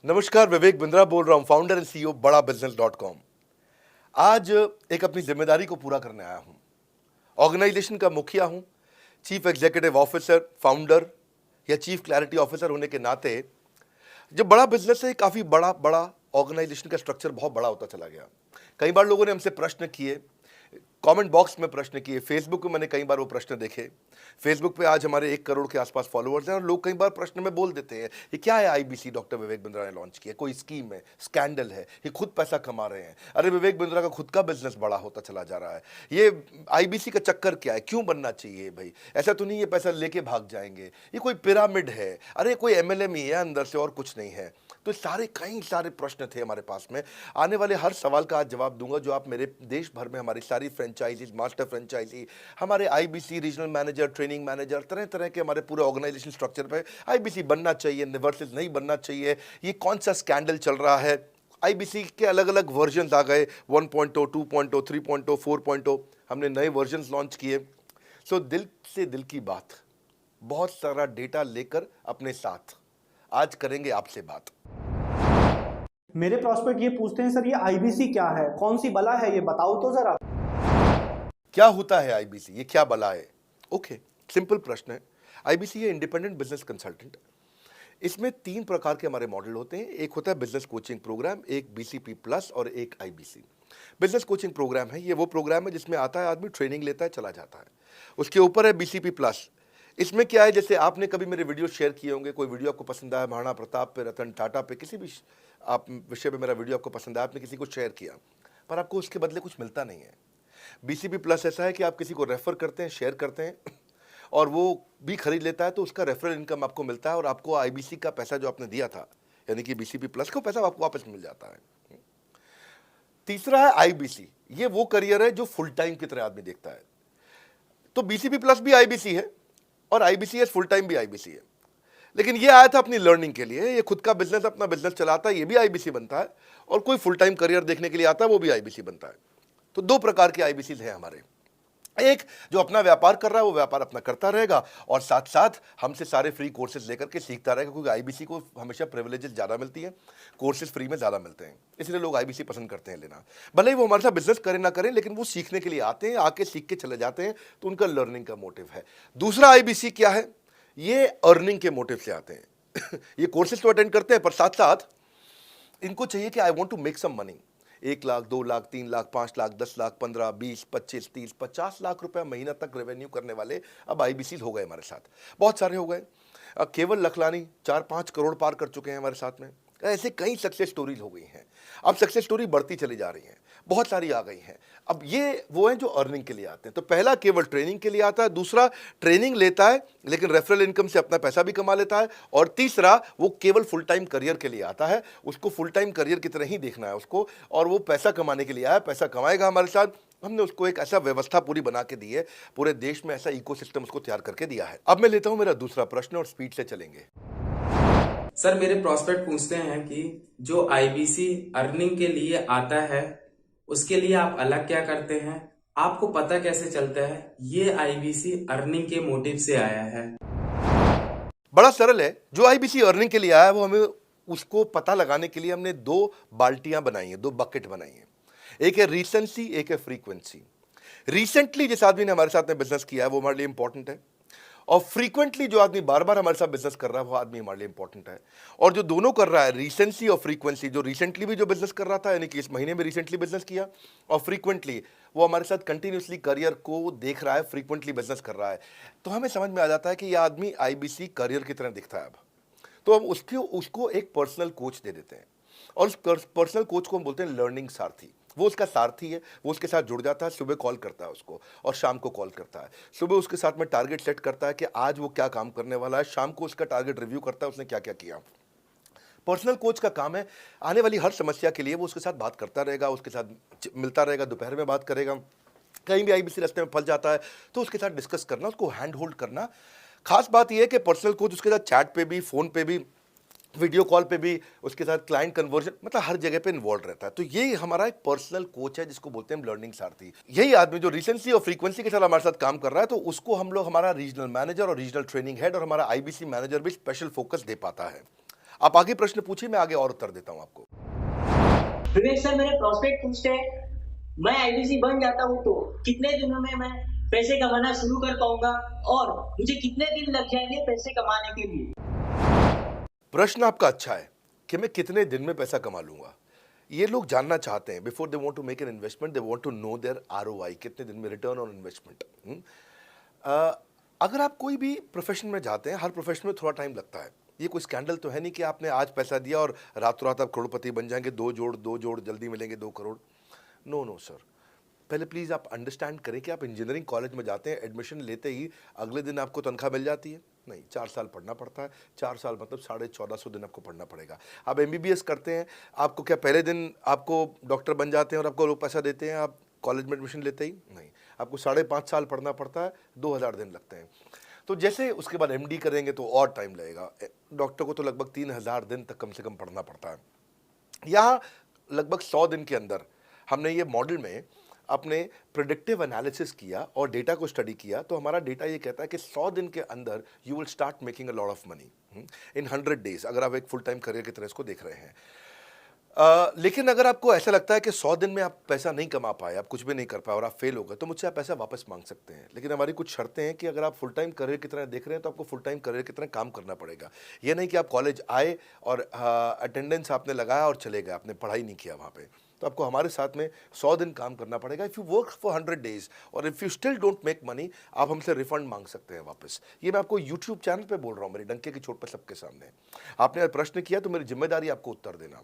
नमस्कार, विवेक बिंद्रा बोल रहा हूं, फाउंडर एंड सीईओ बड़ा बिजनेस .com। आज एक अपनी जिम्मेदारी को पूरा करने आया हूं। ऑर्गेनाइजेशन का मुखिया हूं, चीफ एग्जीक्यूटिव ऑफिसर, फाउंडर या चीफ क्लैरिटी ऑफिसर होने के नाते जब बड़ा बिजनेस है, काफी बड़ा बड़ा ऑर्गेनाइजेशन का स्ट्रक्चर बहुत बड़ा होता चला गया। कई बार लोगों ने हमसे प्रश्न किए, कमेंट बॉक्स में प्रश्न किए, फेसबुक पे मैंने कई बार वो प्रश्न देखे। फेसबुक पे आज हमारे 1 करोड़ के आसपास फॉलोअर्स हैं और लोग कई बार प्रश्न में बोल देते हैं, ये क्या है आईबीसी डॉक्टर विवेक बिंद्रा ने लॉन्च किया, कोई स्कीम है, स्कैंडल है, ये खुद पैसा कमा रहे हैं। अरे विवेक बिंद्रा का खुद का बिजनेस बड़ा होता चला जा रहा है, ये आईबीसी का चक्कर क्या है, क्यों बनना चाहिए भाई, ऐसा तो नहीं ये पैसा लेके भाग जाएंगे, ये कोई पिरामिड है, अरे कोई एमएलएम ही है अंदर से और कुछ नहीं है। तो कई सारे प्रश्न थे हमारे पास में। आने वाले हर सवाल का आज जवाब दूंगा जो आप मेरे देश भर में हमारी सारी फ्रेंचाइजीज, मास्टर फ्रेंचाइजी, हमारे IBC regional manager, training manager, तरह तरह के हमारे पूरे ऑर्गेनाइजेशन स्ट्रक्चर पे आईबीसी बनना चाहिए वर्सेस नहीं बनना चाहिए, ये कौन सा स्कैंडल चल रहा है। आईबीसी के अलग अलग वर्जन आ गए, 1.0, 2.0, 3.0, 4.0, हमने नए वर्जन लॉन्च किए। सो दिल से दिल की बात, बहुत सारा डेटा लेकर अपने साथ आज करेंगे आपसे बात। मेरे प्रॉस्पेक्ट ये पूछते हैं, सर ये आईबीसी क्या है, कौन सी बला है, ये बताओ तो जरा। क्या होता है आईबीसी, ये क्या बला है? ओके, सिंपल प्रश्न है। आईबीसी है इंडिपेंडेंट बिजनेस कंसल्टेंट। इसमें 3 प्रकार के हमारे मॉडल होते हैं। एक होता है बिजनेस कोचिंग प्रोग्राम, एक बीसीपी प्लस और एक आईबीसी। बिजनेस कोचिंग प्रोग्राम है, ये वो प्रोग्राम है जिसमें आता है आदमी, ट्रेनिंग लेता है, चला जाता है। उसके ऊपर है बीसीपी प्लस। इसमें क्या है, जैसे आपने कभी मेरे वीडियो शेयर किए होंगे, कोई वीडियो आपको पसंद आया, महाराणा प्रताप पे, रतन टाटा पे, किसी भी आप विषय पे मेरा वीडियो आपको पसंद आया, आपने किसी को शेयर किया, पर आपको उसके बदले कुछ मिलता नहीं है। बीसीपी प्लस ऐसा है कि आप किसी को रेफर करते हैं, शेयर करते हैं और वो भी खरीद लेता है, तो उसका रेफरल इनकम आपको मिलता है और आपको आईबीसी का पैसा जो आपने दिया था, यानी कि बीसीपी प्लस का पैसा आपको वापस मिल जाता है। तीसरा है आईबीसी, ये वो करियर है जो फुल टाइम की तरह आदमी देखता है। तो बीसीपी प्लस भी आईबीसी है और आईबीसी फुल टाइम भी आईबीसी है। लेकिन ये आया था अपनी लर्निंग के लिए, ये खुद का बिजनेस, अपना बिजनेस चलाता है, ये भी आईबीसी बनता है, और कोई फुल टाइम करियर देखने के लिए आता है, वो भी आईबीसी बनता है। तो 2 प्रकार के आईबीसी हैं हमारे। एक जो अपना व्यापार कर रहा है वो व्यापार अपना करता रहेगा और साथ साथ हमसे सारे फ्री कोर्सेज लेकर के सीखता रहेगा, क्योंकि आईबीसी को हमेशा प्रिविलेजेस ज़्यादा मिलती हैं, कोर्सेज फ्री में ज़्यादा मिलते हैं, इसलिए लोग आईबीसी पसंद करते हैं लेना। भले ही वो हमारे साथ बिजनेस करें ना करें, लेकिन वो सीखने के लिए आते हैं, आके सीख के चले जाते हैं, तो उनका लर्निंग का मोटिव है। दूसरा आईबीसी क्या है, ये अर्निंग के मोटिव से आते हैं। ये कोर्सेज तो अटेंड करते हैं, पर साथ साथ इनको चाहिए कि I want to make some money. 1 lakh, 2 lakh, 3 lakh, 5 lakh, 10 lakh, 15, 20, 25, 30, 50 lakh रुपए महीना तक रेवेन्यू करने वाले अब आईबीसी हो गए हमारे साथ, बहुत सारे हो गए। केवल लखलानी 4-5 करोड़ पार कर चुके हैं हमारे साथ में। ऐसे कई सक्सेस स्टोरीज हो गई हैं। अब सक्सेस स्टोरी बढ़ती चली जा रही हैं, बहुत सारी आ गई हैं। अब ये वो हैं जो अर्निंग के लिए आते हैं। तो पहला केवल ट्रेनिंग के लिए आता है, दूसरा ट्रेनिंग लेता है लेकिन रेफरल इनकम से अपना पैसा भी कमा लेता है, और तीसरा वो केवल फुल टाइम करियर के लिए आता है, उसको फुल टाइम करियर की तरह ही देखना है उसको, और वो पैसा कमाने के लिए आया, पैसा कमाएगा हमारे साथ। हमने उसको एक ऐसा व्यवस्था पूरी बना के दी है, पूरे देश में ऐसा इकोसिस्टम उसको तैयार करके दिया है। अब मैं लेता हूं मेरा दूसरा प्रश्न और स्पीड से चलेंगे। सर मेरे प्रॉस्पेक्ट पूछते हैं कि जो आईबीसी अर्निंग के लिए आता है उसके लिए आप अलग क्या करते हैं, आपको पता कैसे चलता है ये आईबीसी अर्निंग के मोटिव से आया है? बड़ा सरल है, जो आईबीसी अर्निंग के लिए आया है वो हमें उसको पता लगाने के लिए हमने 2 बाल्टियां बनाई हैं, 2 बकेट बनाई हैं। एक है रीसेंसी, एक है फ्रीक्वेंसी। रिसेंटली जिस आदमी ने हमारे साथ में बिजनेस किया है वो हमारे लिए इंपॉर्टेंट है, और फ्रीक्वेंटली जो आदमी बार बार हमारे साथ बिजनेस कर रहा है वो आदमी हमारे लिए इंपॉर्टेंट है। और जो दोनों कर रहा है, रिसेंसी और फ्रीक्वेंसी, जो रिसेंटली भी जो बिजनेस कर रहा था, यानी कि इस महीने में रिसेंटली बिजनेस किया, और फ्रीक्वेंटली वो हमारे साथ कंटिन्यूसली करियर को देख रहा है, फ्रीक्वेंटली बिजनेस कर रहा है, तो हमें समझ में आ जाता है कि यह आदमी आईबीसी करियर की तरह दिखता है। अब तो हम उसको एक पर्सनल कोच दे देते हैं, और उस पर्सनल कोच को हम बोलते हैं लर्निंग सारथी। वो उसका सारथी है, वो उसके साथ जुड़ जाता है, सुबह कॉल करता है उसको और शाम को कॉल करता है। सुबह उसके साथ में टारगेट सेट करता है कि आज वो क्या काम करने वाला है, शाम को उसका टारगेट रिव्यू करता है उसने क्या क्या किया। पर्सनल कोच का काम है आने वाली हर समस्या के लिए वो उसके साथ बात करता रहेगा, उसके साथ मिलता रहेगा, दोपहर में बात करेगा, कहीं भी आईबीसी रास्ते में फंस जाता है तो उसके साथ डिस्कस करना, उसको हैंड होल्ड करना। खास बात यह है कि पर्सनल कोच उसके साथ चैट पे भी, फोन पे भी, वीडियो कॉल पे भी, उसके साथ क्लाइंट कन्वर्जन, मतलब हर जगह पे इन्वॉल्व रहता है। तो ये हमारा एक पर्सनल कोच है जिसको बोलते हैं हम लर्निंग सारथी। यही आदमी जो रिसेंसी और फ्रीक्वेंसी के साथ हमारे साथ काम कर रहा है, तो उसको हम लोग, हमारा रीजनल मैनेजर और रीजनल ट्रेनिंग हेड और हमारा आईबीसी मैनेजर भी स्पेशल फोकस दे पाता है। आप आगे प्रश्न पूछिए, मैं आगे और उत्तर देता हूं आपको। विवेक सर, मेरे प्रोस्पेक्ट पूछते हैं, मैं आईबीसी बन जाता हूँ तो कितने दिनों में मैं पैसे कमाना शुरू कर पाऊंगा और मुझे कितने दिन लग जाएंगे पैसे कमाने के लिए? प्रश्न आपका अच्छा है कि मैं कितने दिन में पैसा कमा लूंगा। ये लोग जानना चाहते हैं, before they want to make an investment, they want to know their ROI, कितने दिन में रिटर्न ऑन इन्वेस्टमेंट। अगर आप कोई भी प्रोफेशन में जाते हैं, हर प्रोफेशन में थोड़ा टाइम लगता है। ये कोई स्कैंडल तो है नहीं कि आपने आज पैसा दिया और रातों रात आप करोड़पति बन जाएंगे, दो जोड़ जल्दी मिलेंगे 2 करोड़। नो नो सर, पहले प्लीज़ आप अंडरस्टैंड करें कि आप इंजीनियरिंग कॉलेज में जाते हैं, एडमिशन लेते ही अगले दिन आपको तनख्वाह मिल जाती है? नहीं, 4 साल पढ़ना पड़ता है। 4 साल मतलब 1450 दिन आपको पढ़ना पड़ेगा। आप एमबीबीएस करते हैं, आपको क्या पहले दिन आपको डॉक्टर बन जाते हैं और आपको लोग पैसा देते हैं आप कॉलेज में एडमिशन लेते ही? नहीं, आपको 5.5 साल पढ़ना पड़ता है, 2000 दिन लगते हैं। तो जैसे उसके बाद एमडी करेंगे तो और टाइम लगेगा। डॉक्टर को तो लगभग 3000 दिन तक कम से कम पढ़ना पड़ता है। यहाँ लगभग 100 दिन के अंदर हमने ये मॉडल में अपने प्रिडिक्टिव एनालिसिस किया और डेटा को स्टडी किया, तो हमारा डेटा ये कहता है कि 100 दिन के अंदर you will start making a lot of money in 100 days, अगर आप एक फुल टाइम करियर की तरह इसको देख रहे हैं। लेकिन अगर आपको ऐसा लगता है कि 100 दिन में आप पैसा नहीं कमा पाए, आप कुछ भी नहीं कर पाए और आप फेल हो गए, तो मुझसे आप पैसा वापस मांग सकते हैं। लेकिन हमारी कुछ शर्तें हैं कि अगर आप फुल टाइम करियर की तरह देख रहे हैं तो आपको फुल टाइम करियर की तरह काम करना पड़ेगा। ये नहीं कि आप कॉलेज आए और अटेंडेंस आपने लगाया और चले गए, आपने पढ़ाई नहीं किया वहाँ पे। तो आपको हमारे साथ में 100 दिन काम करना पड़ेगा। If you work for 100 days और if you still don't make money, आप हमसे रिफंड मांग सकते हैं वापस। ये मैं आपको यूट्यूब चैनल पे बोल रहा हूँ, मेरे डंके की चोट पर सबके सामने। आपने प्रश्न किया तो मेरी जिम्मेदारी आपको उत्तर देना।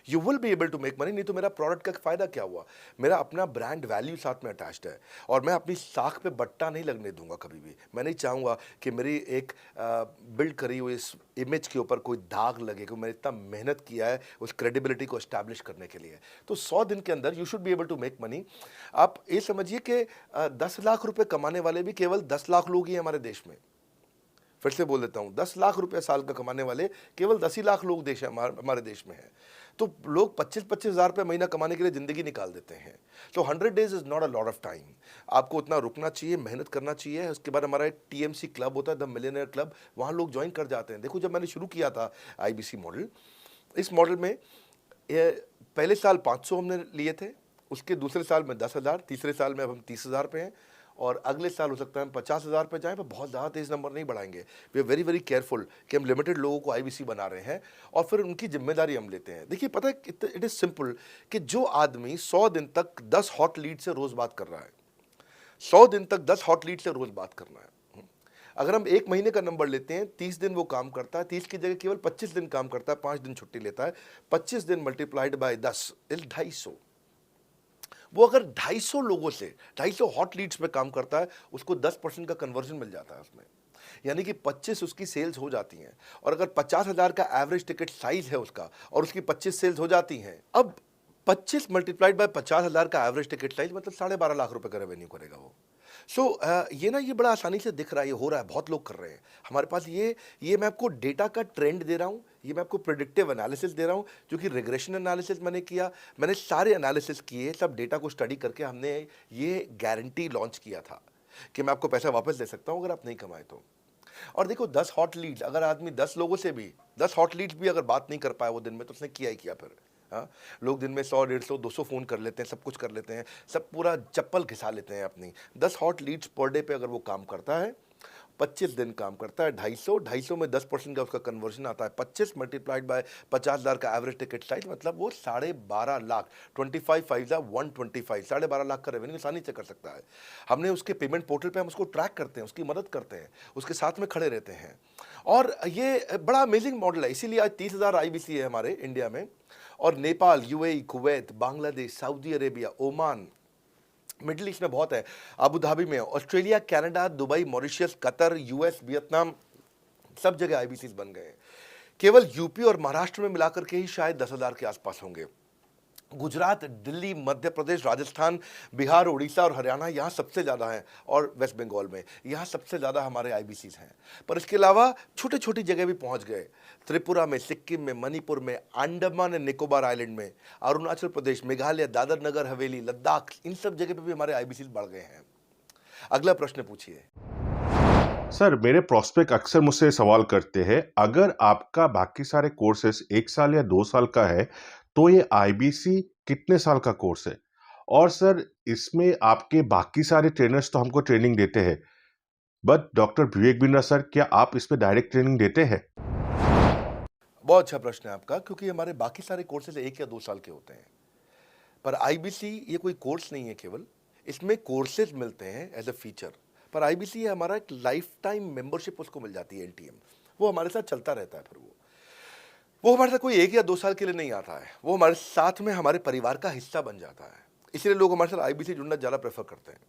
You will be able to make money, नहीं तो मेरा प्रोडक्ट का फ़ायदा क्या हुआ? मेरा अपना ब्रांड वैल्यू साथ में अटैच्ड है और मैं अपनी साख पे बट्टा नहीं लगने दूंगा कभी भी। मैं नहीं चाहूँगा कि मेरी एक बिल्ड करी हुई इस इमेज के ऊपर कोई दाग लगे, क्योंकि मैंने इतना मेहनत किया है उस क्रेडिबिलिटी को एस्टैब्लिश करने के लिए। तो 100 दिन के अंदर you should be able to make money. आप ये समझिए कि 10 लाख रुपए कमाने वाले भी केवल 10 लाख लोग ही हैं हमारे देश में। फिर से बोल देता हूँ, 10 लाख रुपए साल का कमाने वाले केवल 10 ही लाख लोग हमारे देश में हैं। तो लोग 25-25 हज़ार रुपये महीना कमाने के लिए ज़िंदगी निकाल देते हैं। तो 100 days is not a lot of time. आपको उतना रुकना चाहिए, मेहनत करना चाहिए। उसके बाद हमारा एक टीएमसी क्लब होता है, द मिलियनेयर क्लब, वहाँ लोग ज्वाइन कर जाते हैं। देखो, जब मैंने शुरू किया था आईबीसी मॉडल, इस मॉडल में पहले साल 500 हमने लिए थे, उसके दूसरे साल में 10,000, तीसरे साल में अब हम 30,000 पे हैं और अगले साल हो सकता है हम 50,000 पे जाएं, पर बहुत ज़्यादा तेज़ नंबर नहीं बढ़ाएंगे। We are very very careful कि हम लिमिटेड लोगों को आईबीसी बना रहे हैं और फिर उनकी जिम्मेदारी हम लेते हैं। देखिए, पता है इट इज़ सिंपल कि जो आदमी 100 दिन तक 10 हॉट लीड से रोज़ बात कर रहा है, 100 दिन तक 10 हॉट लीड से रोज़ बात करना है। अगर हम 1 महीने का नंबर लेते हैं, 30 दिन वो काम करता है, 30 की जगह केवल 25 दिन काम करता है, 5 दिन छुट्टी लेता है, 25 दिन मल्टीप्लाइड बाय 10 इज 250। वो अगर 250 लोगों से 250 हॉट लीड्स पे काम करता है, उसको 10% का कन्वर्जन मिल जाता है उसमें, यानी कि 25 उसकी सेल्स हो जाती हैं। और अगर 50,000 का एवरेज टिकट साइज है उसका और उसकी 25 सेल्स हो जाती हैं, अब 25 मल्टीप्लाइड बाय 50,000 का एवरेज टिकट साइज मतलब 12.5 लाख रुपए का रेवेन्यू करेगा वो। ये बड़ा आसानी से दिख रहा है, ये हो रहा है, बहुत लोग कर रहे हैं हमारे पास। ये मैं आपको डेटा का ट्रेंड दे रहा हूँ, ये मैं आपको प्रेडिक्टिव एनालिसिस दे रहा हूँ, जो कि रिग्रेशन एनालिसिस मैंने किया। मैंने सारे एनालिसिस किए, सब डेटा को स्टडी करके हमने ये गारंटी लॉन्च किया था कि मैं आपको पैसा वापस दे सकता हूँ अगर आप नहीं कमाए तो। और देखो, 10 हॉट लीड्स, अगर आदमी 10 लोगों से भी 10 हॉट लीड्स भी अगर बात नहीं कर पाया वो दिन में, तो उसने किया ही किया फिर। हाँ, लोग दिन में 100, 150, 200 फ़ोन कर लेते हैं, सब कुछ कर लेते हैं, सब पूरा चप्पल घिसा लेते हैं अपनी। 10 हॉट लीड्स पर डे पे अगर वो काम करता है, 25 दिन काम करता है, 250 में 10% का उसका कन्वर्जन आता है, 25 मल्टीप्लाइड बाय 50,000 का एवरेज टिकट साइज, मतलब वो 12.5 लाख, 25 5 125, 12.5 लाख का रेवेन्यू आसानी से कर सकता है। हमने उसके पेमेंट पोर्टल पे हम उसको ट्रैक करते हैं, उसकी मदद करते हैं, उसके साथ में खड़े रहते हैं। और ये बड़ा अमेजिंग मॉडल है, इसीलिए आज 30,000 आईबीसी है हमारे इंडिया में। और Nepal, UAE, Kuwait, Bangladesh, Saudi Arabia, Oman, middle east में बहुत है, अबू धाबी में, Australia, Canada, Dubai, Mauritius, Qatar, US, Vietnam, सब जगह आईबीसीज बन गए हैं। केवल यूपी और महाराष्ट्र में मिलाकर के ही शायद 10,000 के आसपास होंगे। गुजरात, दिल्ली, मध्य प्रदेश, राजस्थान, बिहार, उड़ीसा और हरियाणा, यहाँ सबसे ज़्यादा हैं, और वेस्ट बंगाल में यहाँ सबसे ज़्यादा हमारे आईबीसीज हैं। पर इसके अलावा छोटी छोटी जगह भी पहुँच गए, त्रिपुरा में, सिक्किम में, मणिपुर में, अंडमान एंड निकोबार आइलैंड में, अरुणाचल प्रदेश, मेघालय, दादर नगर हवेली, लद्दाख, इन सब जगह पे भी हमारे आईबीसीज बढ़ गए हैं। अगला प्रश्न पूछिए। सर, मेरे प्रोस्पेक्ट अक्सर मुझसे सवाल करते हैं, अगर आपका बाकी सारे कोर्सेस 1 साल या 2 साल का है, तो ये आईबीसी कितने साल का कोर्स है? और सर, इसमें आपके बाकी सारे ट्रेनर्स तो हमको ट्रेनिंग देते हैं, but doctor Vivek Bindra sir, क्या आप इसमें डायरेक्ट ट्रेनिंग देते हैं? बहुत अच्छा प्रश्न है आपका, क्योंकि हमारे बाकी सारे कोर्सेज 1 या 2 साल के होते हैं, पर आईबीसी ये कोई कोर्स नहीं है केवल, इसमें कोर्सेज मिलते हैं एज अ फीचर। पर आईबीसी ये हमारा एक लाइफ टाइम मेंबरशिप उसको मिल जाती है, एनटीएम, वो हमारे साथ चलता रहता है। फिर वो हमारे साथ कोई 1 या 2 साल के लिए नहीं आता है, वो हमारे साथ में हमारे परिवार का हिस्सा बन जाता है। इसलिए लोग हमारे साथ आईबीसी जुड़ना ज़्यादा प्रेफर करते हैं,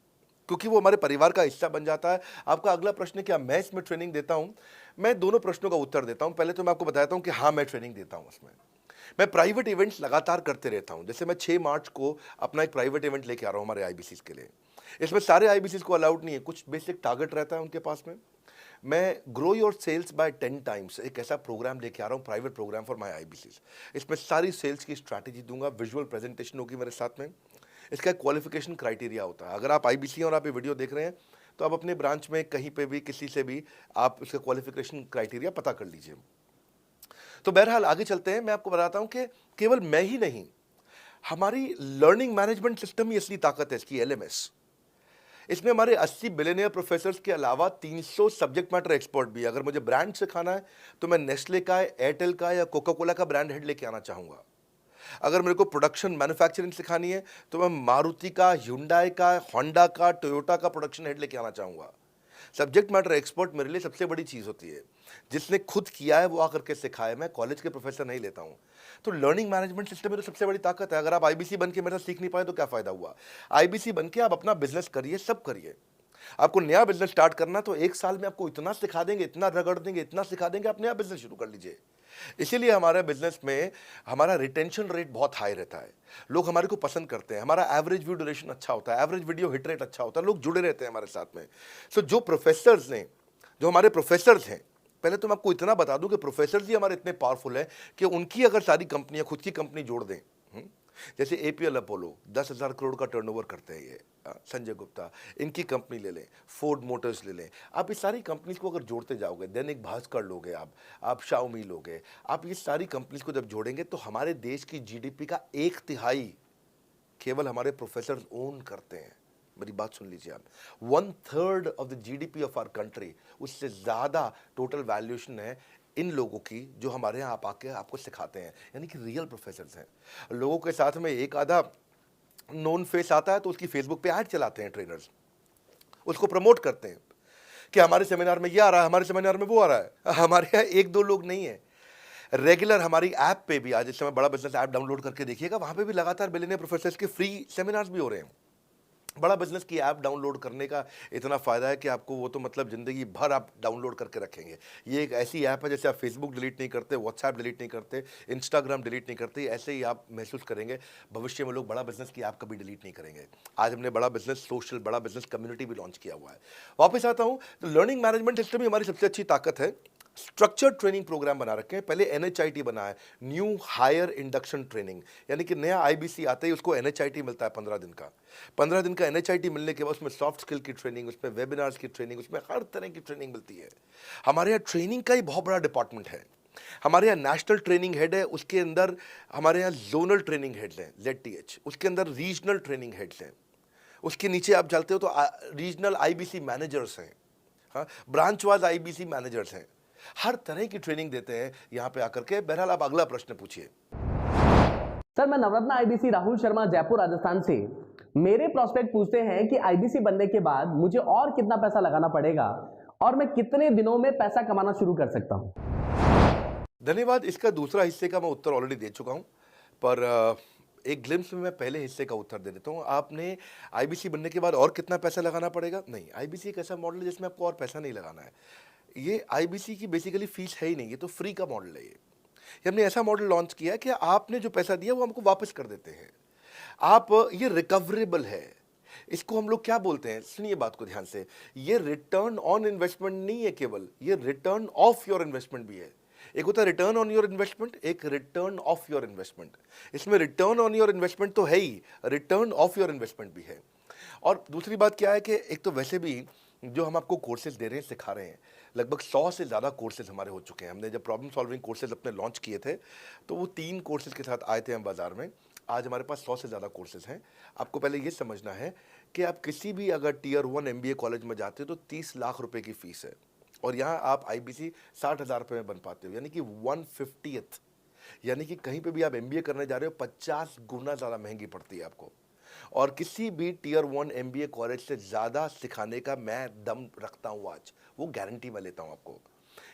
क्योंकि वो हमारे परिवार का हिस्सा बन जाता है। आपका अगला प्रश्न है, क्या मैं इसमें ट्रेनिंग देता हूँ? मैं दोनों प्रश्नों का उत्तर देता हूँ। पहले तो मैं आपको बताता हूँ कि हाँ, मैं ट्रेनिंग देता हूँ उसमें। मैं प्राइवेट इवेंट्स लगातार करते रहता हूँ। जैसे मैं 6 मार्च को अपना एक प्राइवेट इवेंट लेके आ रहा हूँ हमारे आईबीसीज के लिए। इसमें सारे आईबीसीज को अलाउड नहीं है, कुछ बेसिक टारगेट रहता है उनके पास में। मैं grow your sales by 10 times एक ऐसा प्रोग्राम लेके आ रहा हूँ, private programme for my IBCs. इसमें सारी सेल्स की स्ट्रैटेजी दूंगा, विजुअल प्रेजेंटेशन होगी मेरे साथ में। इसका क्वालिफिकेशन क्राइटेरिया होता है। अगर आप आईबीसी और आप ये वीडियो देख रहे हैं, तो आप अपने ब्रांच में कहीं पे भी किसी से भी आप उसका क्वालिफिकेशन क्राइटेरिया पता कर लीजिए। तो बहरहाल आगे चलते हैं। मैं आपको बताता हूं कि केवल मैं ही नहीं, हमारी लर्निंग मैनेजमेंट सिस्टम ही असली ताकत है इसकी, एलएमएस। इसमें हमारे 80 बिलियनियर प्रोफेसर्स के अलावा 300 सब्जेक्ट मैटर एक्सपर्ट भी। अगर मुझे ब्रांड सिखाना है तो मैं नेस्ले का, एयरटेल का या कोका कोला का ब्रांड हेड लेके आना चाहूँगा। अगर मेरे को प्रोडक्शन मैन्युफैक्चरिंग सिखानी है तो मैं मारुति का, ह्युंडई का, होंडा का, टोयोटा का प्रोडक्शन हेड लेके आना चाहूँगा। सब्जेक्ट मैटर एक्सपर्ट मेरे लिए सबसे बड़ी चीज़ होती है। जिसने खुद किया है वो आकर के सिखाए। मैं कॉलेज के प्रोफेसर नहीं लेता हूँ। तो लर्निंग मैनेजमेंट सिस्टम में तो सबसे बड़ी ताकत है। अगर आप आईबीसी बन के मेरे साथ सीख नहीं पाए तो क्या फ़ायदा हुआ? आईबीसी बन के आप अपना बिजनेस करिए, सब करिए। आपको नया बिजनेस स्टार्ट करना तो 1 साल में आपको इतना सिखा देंगे, इतना रगड़ देंगे, इतना सिखा देंगे, आप नया बिजनेस शुरू कर लीजिए। इसीलिए हमारे बिजनेस में हमारा रिटेंशन रेट बहुत हाई रहता है। लोग हमारे को पसंद करते हैं। हमारा एवरेज व्यू ड्यूरेशन अच्छा होता है, एवरेज वीडियो हिट रेट अच्छा होता है, लोग जुड़े रहते हैं हमारे साथ में। सो जो हमारे प्रोफेसर्स हैं, पहले तो मैं आपको इतना बता दूं कि प्रोफेसर्स ही हमारे इतने पावरफुल हैं कि उनकी अगर सारी कंपनियां खुद की कंपनी जोड़ दें, जैसे एपीएल अपोलो 10,000 करोड़ का टर्नओवर करते हैं ये, संजय गुप्ता, इनकी कंपनी ले लें, फोर्ड मोटर्स ले लें। आप इस सारी कंपनीज को अगर जोड़ते जाओगे, दैनिक भास्कर लोगे, आप शाओमी लोगे, आप ये सारी कंपनीज को जब जोड़ेंगे तो हमारे देश की जीडीपी का 1/3 केवल हमारे प्रोफेसर ओन करते हैं। मेरी बात सुन लीजिए आप, 1/3 of the GDP of our country, उससे ज़्यादा टोटल वैल्यूएशन है इन लोगों की जो हमारे यहाँ आप आके आपको सिखाते हैं, यानी कि रियल प्रोफेसर्स हैं। लोगों के साथ में एक आधा नोन फेस आता है तो उसकी फेसबुक पे ऐड चलाते हैं ट्रेनर्स, उसको प्रमोट करते हैं कि हमारे सेमिनार में ये आ रहा है, हमारे सेमिनार में वो आ रहा है। हमारे यहाँ 1-2 लोग नहीं है, रेगुलर हमारी ऐप पे भी, आज इस समय बड़ा बिजनेस ऐप डाउनलोड करके देखिएगा, वहाँ पे भी लगातार बिलियनियर प्रोफेसर्स के फ्री सेमिनार्स भी हो रहे हैं। बड़ा बिजनेस की ऐप डाउनलोड करने का इतना फ़ायदा है कि आपको वो तो मतलब ज़िंदगी भर आप डाउनलोड करके रखेंगे। ये एक ऐसी ऐप है जैसे आप फेसबुक डिलीट नहीं करते, व्हाट्सएप डिलीट नहीं करते, इंस्टाग्राम डिलीट नहीं करते, ऐसे ही आप महसूस करेंगे। भविष्य में लोग बड़ा बिजनेस की ऐप कभी डिलीट नहीं करेंगे। आज हमने बड़ा बिजनेस सोशल, बड़ा बिजनेस कम्युनिटी भी लॉन्च किया हुआ है। वापस आता हूँ, तो लर्निंग मैनेजमेंट सिस्टम ही हमारी सबसे अच्छी ताकत है। स्ट्रक्चर्ड ट्रेनिंग प्रोग्राम बना रखे हैं। पहले एनएचआईटी बना है, न्यू हायर इंडक्शन ट्रेनिंग, यानी कि नया आईबीसी आता ही उसको एनएचआईटी मिलता है 15 दिन का। 15 दिन का एनएचआईटी मिलने के बाद उसमें सॉफ्ट स्किल की ट्रेनिंग, उसमें वेबिनार्स की ट्रेनिंग, उसमें हर तरह की ट्रेनिंग मिलती है। हमारे यहाँ ट्रेनिंग का ही बहुत बड़ा डिपार्टमेंट है। हमारे यहाँ नेशनल ट्रेनिंग हेड है, उसके अंदर हमारे यहाँ जोनल ट्रेनिंग हेड्स हैं, ZTH, उसके अंदर रीजनल ट्रेनिंग हेड्स हैं, उसके नीचे आप चलते हो तो रीजनल आईबीसी मैनेजर्स हैं, हाँ, ब्रांच वाइज आईबीसी मैनेजर्स हैं। हर तरह की ट्रेनिंग देते हैं यहाँ पे आकर के। बहरहाल आप अगला प्रश्न पूछिए। सर, मैं नवरत्न आईबीसी राहुल शर्मा, जयपुर राजस्थान से। मेरे प्रोस्पेक्ट पूछते हैं कि आईबीसी बनने के बाद मुझे और कितना पैसा लगाना पड़ेगा और मैं कितने दिनों में पैसा कमाना शुरू कर सकता हूं? धन्यवाद। इसका दूसरा हिस्से का मैं उत्तर ऑलरेडी दे चुका हूं, पर एक ग्लिम्स में मैं पहले हिस्से का उत्तर दे देता हूं। आपने आईबीसी बनने के बाद और कितना पैसा लगाना पड़ेगा? नहीं, आईबीसी एक ऐसा मॉडल है जिसमें आपको और पैसा नहीं लगाना है। ये आईबीसी की बेसिकली फीस है ही नहीं, ये तो फ्री का मॉडल है। ये हमने ऐसा मॉडल लॉन्च किया कि आपने जो पैसा दिया वो हमको वापस कर देते हैं। आप, ये रिकवरेबल है। इसको हम लोग क्या बोलते हैं, सुनिए बात को ध्यान से, ये रिटर्न ऑन इन्वेस्टमेंट नहीं है केवल, ये रिटर्न ऑफ योर इन्वेस्टमेंट भी है। एक होता है रिटर्न ऑन योर इन्वेस्टमेंट, एक रिटर्न ऑफ योर इन्वेस्टमेंट। इसमें रिटर्न ऑन योर इन्वेस्टमेंट तो है ही, रिटर्न ऑफ योर इन्वेस्टमेंट भी है। और दूसरी बात क्या है कि एक तो वैसे भी जो हम आपको कोर्सेज दे रहे हैं, सिखा रहे हैं, लगभग 100 से ज़्यादा कोर्सेज हमारे हो चुके हैं। हमने जब प्रॉब्लम सॉल्विंग कोर्सेज अपने लॉन्च किए थे तो वो 3 कोर्सेज के साथ आए थे हम बाज़ार में। आज हमारे पास 100 से ज़्यादा कोर्सेज हैं। आपको पहले ये समझना है कि आप किसी भी अगर टियर 1 एमबीए कॉलेज में जाते हो तो 30 लाख रुपए की फ़ीस है, और यहाँ आप आईबीसी 60,000 रुपये में बन पाते हो, यानी कि 1/50th। यानी कि कहीं पे भी आप एमबीए करने जा रहे हो 50 गुना ज़्यादा महंगी पड़ती है आपको। और किसी भी टियर 1 एमबीए कॉलेज से ज़्यादा सिखाने का मैं दम रखता हूँ आज, वो गारंटी मैं लेता हूँ आपको।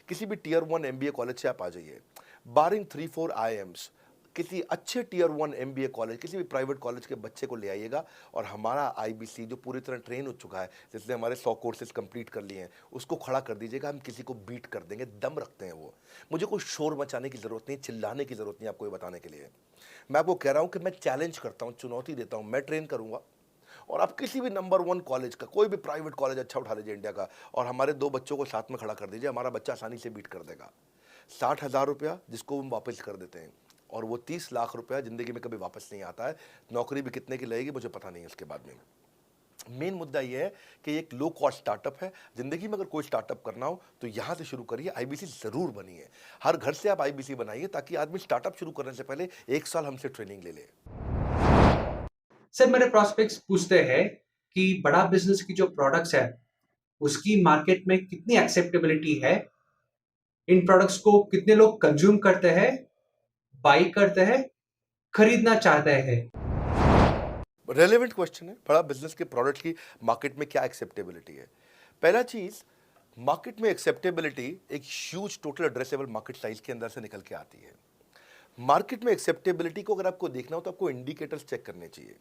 किसी भी टियर 1 एमबीए कॉलेज से आप आ जाइए, बारिंग 3-4 आईएम्स, किसी अच्छे टियर 1 एमबीए कॉलेज, किसी भी प्राइवेट कॉलेज के बच्चे को ले आइएगा, और हमारा आईबीसी जो पूरी तरह ट्रेन हो चुका है, जिसने हमारे 100 कोर्सेज कंप्लीट कर लिए हैं, उसको खड़ा कर दीजिएगा, हम किसी को बीट कर देंगे, दम रखते हैं वो। मुझे कोई शोर मचाने की ज़रूरत नहीं, चिल्लाने की ज़रूरत नहीं आपको ये बताने के लिए। मैं आपको कह रहा हूँ कि मैं चैलेंज करता हूँ, चुनौती देता हूँ, मैं ट्रेन करूँगा, और आप किसी भी नंबर 1 कॉलेज का, कोई भी प्राइवेट कॉलेज अच्छा उठा लीजिए इंडिया का, और हमारे 2 बच्चों को साथ में खड़ा कर दीजिए, हमारा बच्चा आसानी से बीट कर देगा। 60,000 रुपया जिसको हम वापस कर देते हैं, और वो 30 लाख रुपया ज़िंदगी में कभी वापस नहीं आता है। नौकरी भी कितने की लगेगी मुझे पता नहीं है उसके बाद में। मेन मुद्दा ये है कि ये एक लो कॉस्ट स्टार्टअप है। ज़िंदगी में अगर कोई स्टार्टअप करना हो तो यहाँ से शुरू करिए, आईबीसी ज़रूर बनिए। हर घर से आप आईबीसी बनाइए, ताकि आदमी स्टार्टअप शुरू करने से पहले 1 साल हमसे ट्रेनिंग ले ले। सर मेरे प्रोस्पेक्ट्स पूछते हैं कि बड़ा बिजनेस की जो प्रोडक्ट्स है उसकी मार्केट में कितनी एक्सेप्टेबिलिटी है, इन प्रोडक्ट्स को कितने लोग कंज्यूम करते हैं, बाई करते हैं, खरीदना चाहते हैं। रेलेवेंट क्वेश्चन है। बड़ा बिजनेस के प्रोडक्ट की मार्केट में क्या एक्सेप्टेबिलिटी है? पहला चीज़, मार्केट में एक्सेप्टेबिलिटी एक huge total addressable market size के अंदर से निकल के आती है। मार्केट में एक्सेप्टेबिलिटी को अगर आपको देखना हो तो आपको इंडिकेटर्स चेक करने चाहिए।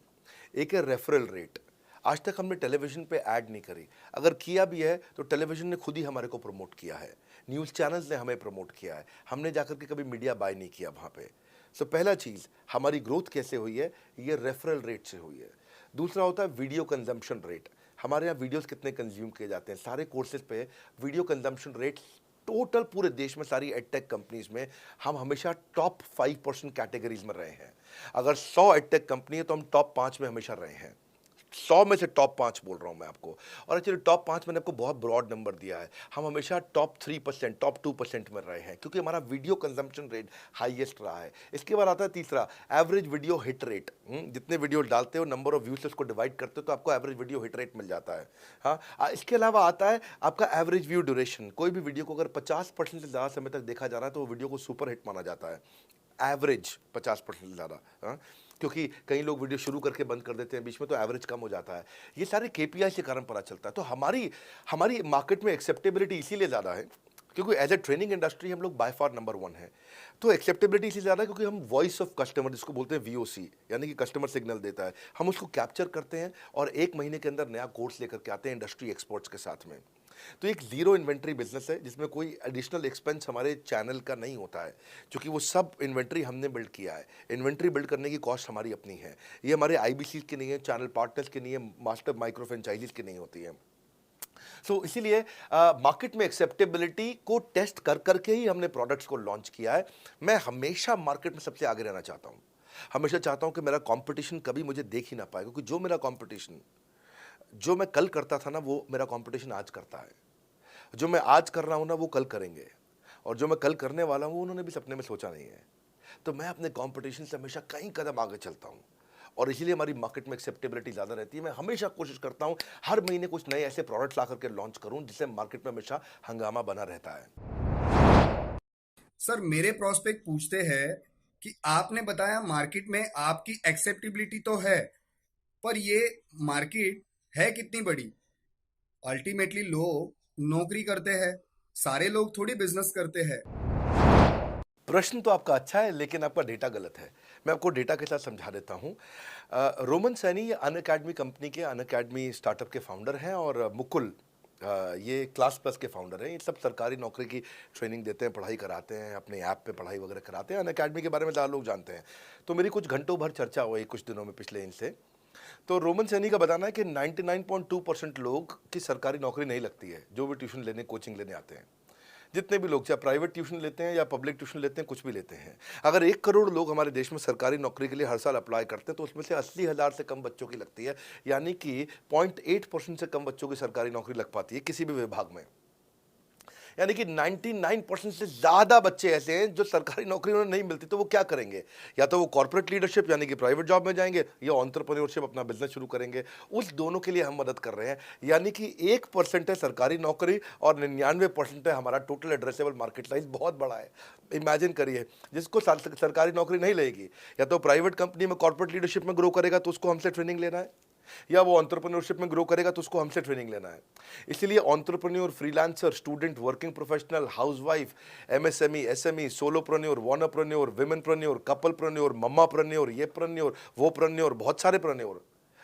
एक है रेफरल रेट। आज तक हमने टेलीविजन पे ऐड नहीं करी, अगर किया भी है तो टेलीविजन ने खुद ही हमारे को प्रमोट किया है, न्यूज़ चैनल्स ने हमें प्रमोट किया है, हमने जाकर के कभी मीडिया बाय नहीं किया वहाँ पे। सो पहला चीज़, हमारी ग्रोथ कैसे हुई है, ये रेफरल रेट से हुई है। दूसरा होता है वीडियो कंजम्पशन रेट। हमारे यहाँ वीडियोस कितने कंज्यूम किए जाते हैं, सारे कोर्सेज पे वीडियो कंजम्पशन रेट टोटल पूरे देश में सारी एडटेक कंपनीज में हम हमेशा टॉप 5% कैटेगरीज में रहे हैं। अगर 100 एडटेक कंपनी है तो हम टॉप 5 में हमेशा रहे हैं। 100 में से टॉप 5 बोल रहा हूं मैं आपको, और एक्चुअली टॉप 5 मैंने आपको बहुत ब्रॉड नंबर दिया है। हम हमेशा टॉप 3%, टॉप 2% में रहे हैं, क्योंकि हमारा वीडियो कंजम्पशन रेट हाईएस्ट रहा है। इसके बाद आता है तीसरा, एवरेज वीडियो हिट रेट। जितने वीडियो डालते हो, नंबर ऑफ व्यूज से उसको डिवाइड करते हो तो आपको एवरेज वीडियो हिट रेट मिल जाता है। हाँ, इसके अलावा आता है आपका एवरेज व्यू ड्यूरेशन। कोई भी वीडियो को अगर 50% से ज़्यादा समय तक देखा जा रहा है तो वो वीडियो को सुपर हिट माना जाता है। एवरेज 50% से ज़्यादा, हाँ, क्योंकि कई लोग वीडियो शुरू करके बंद कर देते हैं बीच में, तो एवरेज कम हो जाता है। ये सारे केपीआई के कारण पता चलता है। तो हमारी मार्केट में एक्सेप्टेबिलिटी इसीलिए ज़्यादा है क्योंकि एज ए ट्रेनिंग इंडस्ट्री हम लोग बाय फार नंबर 1 है। तो एक्सेप्टेबिलिटी इसलिए ज़्यादा है क्योंकि हम वॉइस ऑफ कस्टमर, जिसको बोलते हैं वीओसी, यानी कि कस्टमर सिग्नल देता है, हम उसको कैप्चर करते हैं और 1 महीने के अंदर नया कोर्स लेकर के आते हैं इंडस्ट्री एक्सपर्ट्स के साथ में। तो एक जीरो इन्वेंट्री बिजनेस है जिसमें कोई एडिशनल एक्सपेंस हमारे चैनल का नहीं होता है, क्योंकि वो सब इन्वेंट्री हमने बिल्ड किया है। इन्वेंट्री बिल्ड करने की कॉस्ट हमारी अपनी है। ये हमारे आईबीसी की नहीं है, चैनल पार्टनर्स की नहीं है, मास्टर माइक्रो फ्रेंचाइजीज की नहीं होती है। सो इसीलिए मार्केट में एक्सेप्टेबिलिटी को टेस्ट कर करके ही हमने प्रोडक्ट्स को लॉन्च किया है। मैं हमेशा मार्केट में सबसे आगे रहना चाहता हूँ। हमेशा चाहता हूँ कि मेरा कंपटीशन कभी मुझे देख ही ना पाए, क्योंकि जो मेरा कंपटीशन, जो मैं कल करता था ना, वो मेरा कंपटीशन आज करता है। जो मैं आज कर रहा हूँ ना, वो कल करेंगे, और जो मैं कल करने वाला हूँ उन्होंने भी सपने में सोचा नहीं है। तो मैं अपने कंपटीशन से हमेशा कई कदम आगे चलता हूँ, और इसीलिए हमारी मार्केट में एक्सेप्टेबिलिटी ज़्यादा रहती है। मैं हमेशा कोशिश करता हूँ हर महीने कुछ नए ऐसे प्रोडक्ट्स ला करके लॉन्च करूँ जिससे मार्केट में हमेशा हंगामा बना रहता है। सर मेरे प्रोस्पेक्ट पूछते हैं कि आपने बताया मार्केट में आपकी एक्सेप्टेबिलिटी तो है, पर ये मार्केट है कितनी बड़ी? अल्टीमेटली लोग नौकरी करते हैं, सारे लोग थोड़ी बिजनेस करते हैं। प्रश्न तो आपका अच्छा है, लेकिन आपका डेटा गलत है। मैं आपको डेटा के साथ समझा देता हूँ। रोमन सैनी ये अनअकैडमी कंपनी के, अनअकैडमी स्टार्टअप के फाउंडर हैं, और मुकुल ये क्लास प्लस के फाउंडर हैं। ये सब सरकारी नौकरी की ट्रेनिंग देते हैं, पढ़ाई कराते हैं, अपने ऐप पे पढ़ाई वगैरह कराते हैं। अनअकैडमी के बारे में ज़्यादा लोग जानते हैं। तो मेरी कुछ घंटों भर चर्चा हुई कुछ दिनों में पिछले इनसे। तो रोमन सैनी का बताना है कि 99.2% लोग की सरकारी नौकरी नहीं लगती है, जो भी ट्यूशन लेने, कोचिंग लेने आते हैं। जितने भी लोग चाहे प्राइवेट ट्यूशन लेते हैं या पब्लिक ट्यूशन लेते हैं, कुछ भी लेते हैं, अगर 1 करोड़ लोग हमारे देश में सरकारी नौकरी के लिए हर साल अप्लाई करते हैं तो उसमें से 80,000 से कम बच्चों की लगती है, यानी कि 0.8% से कम बच्चों की सरकारी नौकरी लग पाती है किसी भी विभाग में। यानी कि 99% से ज़्यादा बच्चे ऐसे हैं जो सरकारी नौकरी उन्हें नहीं मिलती, तो वो क्या करेंगे? या तो वो कॉर्पोरेट लीडरशिप यानी कि प्राइवेट जॉब में जाएंगे या एंटरप्रेन्योरशिप अपना बिजनेस शुरू करेंगे। उस दोनों के लिए हम मदद कर रहे हैं। यानी कि 1% है सरकारी नौकरी और 99% है हमारा टोटल एड्रेसेबल मार्केट साइज। बहुत बड़ा है। इमेजिन करिए, जिसको सरकारी नौकरी नहीं लगेगी, या तो प्राइवेट कंपनी में कॉर्पोरेट लीडरशिप में ग्रो करेगा तो उसको हमसे ट्रेनिंग लेना है, या वो एंटरप्रेन्योरशिप में ग्रो करेगा तो उसको हमसे ट्रेनिंग लेना है। इसलिए entrepreneur, freelancer, student, working professional, housewife, MSME, SME, solopreneur, wannapreneur, womenpreneur, couplepreneur, mammapreneur, ये प्रेन्योर, वो प्रेन्योर, बहुत सारे प्रेन्योर,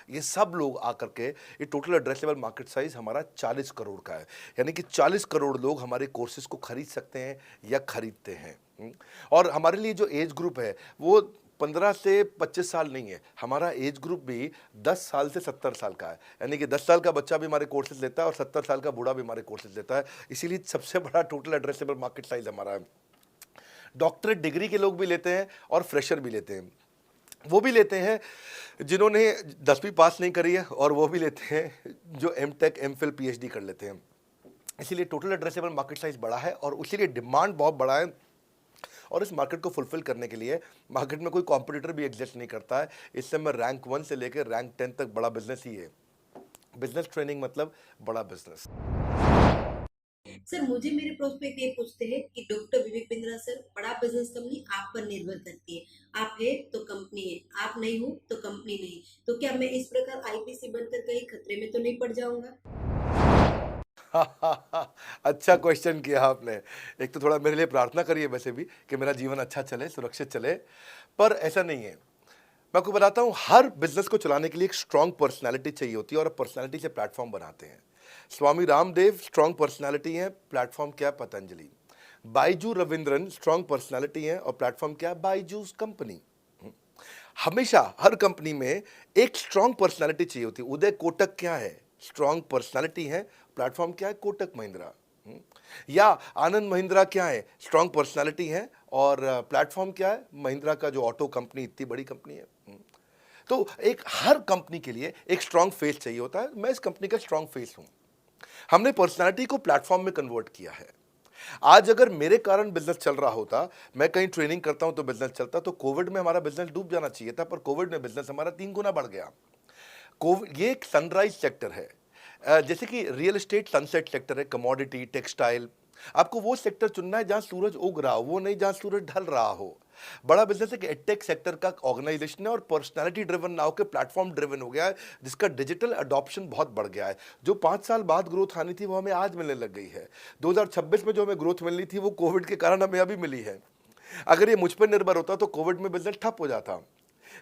ये सब लोग आकर के ये टोटल एड्रेसेबल मार्केट साइज हमारा 40 करोड़ का है। यानी कि 40 करोड़ लोग हमारे कोर्सेज को खरीद सकते हैं या खरीदते हैं। और हमारे लिए जो एज ग्रुप है वो 15 से 25 साल नहीं है, हमारा एज ग्रुप भी 10 साल से 70 साल का है। यानी कि 10 साल का बच्चा भी हमारे कोर्सेज लेता है और 70 साल का बूढ़ा भी हमारे कोर्सेज लेता है। इसीलिए सबसे बड़ा टोटल एड्रेसेबल मार्केट साइज हमारा है। डॉक्टरेट डिग्री के लोग भी लेते हैं और फ्रेशर भी लेते हैं। वो भी लेते हैं जिन्होंने 10वीं पास नहीं करी है, और वो भी लेते हैं जो एमटेक, एमफिल, पीएचडी कर लेते हैं। इसीलिए टोटल एड्रेसेबल मार्केट साइज बड़ा है और उसीलिए डिमांड बहुत बड़ा है। और इस मार्केट को फुलफिल करने के लिए मार्केट में कोई कॉम्पिटिटर भी एग्जिस्ट नहीं करता है। इस समय रैंक 1 से लेकर रैंक 10 तक बड़ा बिजनेस ही है। बिजनेस ट्रेनिंग मतलब बड़ा बिजनेस। सर, मुझे मेरे प्रोस्पेक्ट ये पूछते हैं कि डॉक्टर विवेक बिंद्रा सर, बड़ा बिजनेस कंपनी आप पर निर्भर करती है। आप है तो कंपनी है, आप नहीं हो तो कंपनी नहीं। तो क्या मैं इस प्रकार आईपीसी बनकर कहीं खतरे में तो नहीं पड़ जाऊंगा? अच्छा क्वेश्चन किया आपने। एक तो थोड़ा मेरे लिए प्रार्थना करिए वैसे भी कि मेरा जीवन अच्छा चले, सुरक्षित चले, पर ऐसा नहीं है। मैं आपको बताता हूँ, हर बिजनेस को चलाने के लिए एक स्ट्रांग पर्सनालिटी चाहिए होती है और पर्सनालिटी से प्लेटफॉर्म बनाते हैं। स्वामी रामदेव स्ट्रांग पर्सनालिटी है, प्लेटफॉर्म क्या है? पतंजलि। बाइजू रविंद्रन स्ट्रांग पर्सनालिटी है और प्लेटफॉर्म क्या है? बाइजूस कंपनी। हमेशा हर कंपनी में एक स्ट्रांग पर्सनालिटी चाहिए होती है। उदय कोटक क्या है? स्ट्रांग पर्सनालिटी है, प्लेटफॉर्म क्या है? कोटक महिंद्रा। या आनंद महिंद्रा क्या है? स्ट्रांग पर्सनालिटी है और प्लेटफॉर्म क्या है? महिंद्रा का जो ऑटो कंपनी, इतनी बड़ी कंपनी है। तो एक हर कंपनी के लिए एक स्ट्रांग फेस चाहिए होता है। मैं इस कंपनी का स्ट्रांग फेस हूं। हमने पर्सनालिटी को प्लेटफॉर्म में कन्वर्ट किया है। आज अगर मेरे कारण बिजनेस चल रहा होता, मैं कहीं ट्रेनिंग करता हूं तो बिजनेस चलता, तो कोविड में हमारा बिजनेस डूब जाना चाहिए था, पर कोविड में बिजनेस हमारा 3 गुना बढ़ गया। कोविड ये एक सनराइज सेक्टर है, जैसे कि रियल एस्टेट सनसेट सेक्टर है, कमोडिटी, टेक्सटाइल। आपको वो सेक्टर चुनना है जहां सूरज उग रहा हो, वो नहीं जहां सूरज ढल रहा हो। बड़ा बिजनेस एक एडटेक सेक्टर का ऑर्गेनाइजेशन है और पर्सनालिटी ड्रिवन ना होकर प्लेटफॉर्म ड्रिवन हो गया है, जिसका डिजिटल अडॉप्शन बहुत बढ़ गया है। जो 5 साल बाद ग्रोथ आनी थी वो हमें आज मिलने लग गई है। 2026 में जो हमें ग्रोथ मिलनी थी वो कोविड के कारण हमें अभी मिली है। अगर ये मुझ पर निर्भर होता तो कोविड में बिजनेस ठप हो जाता।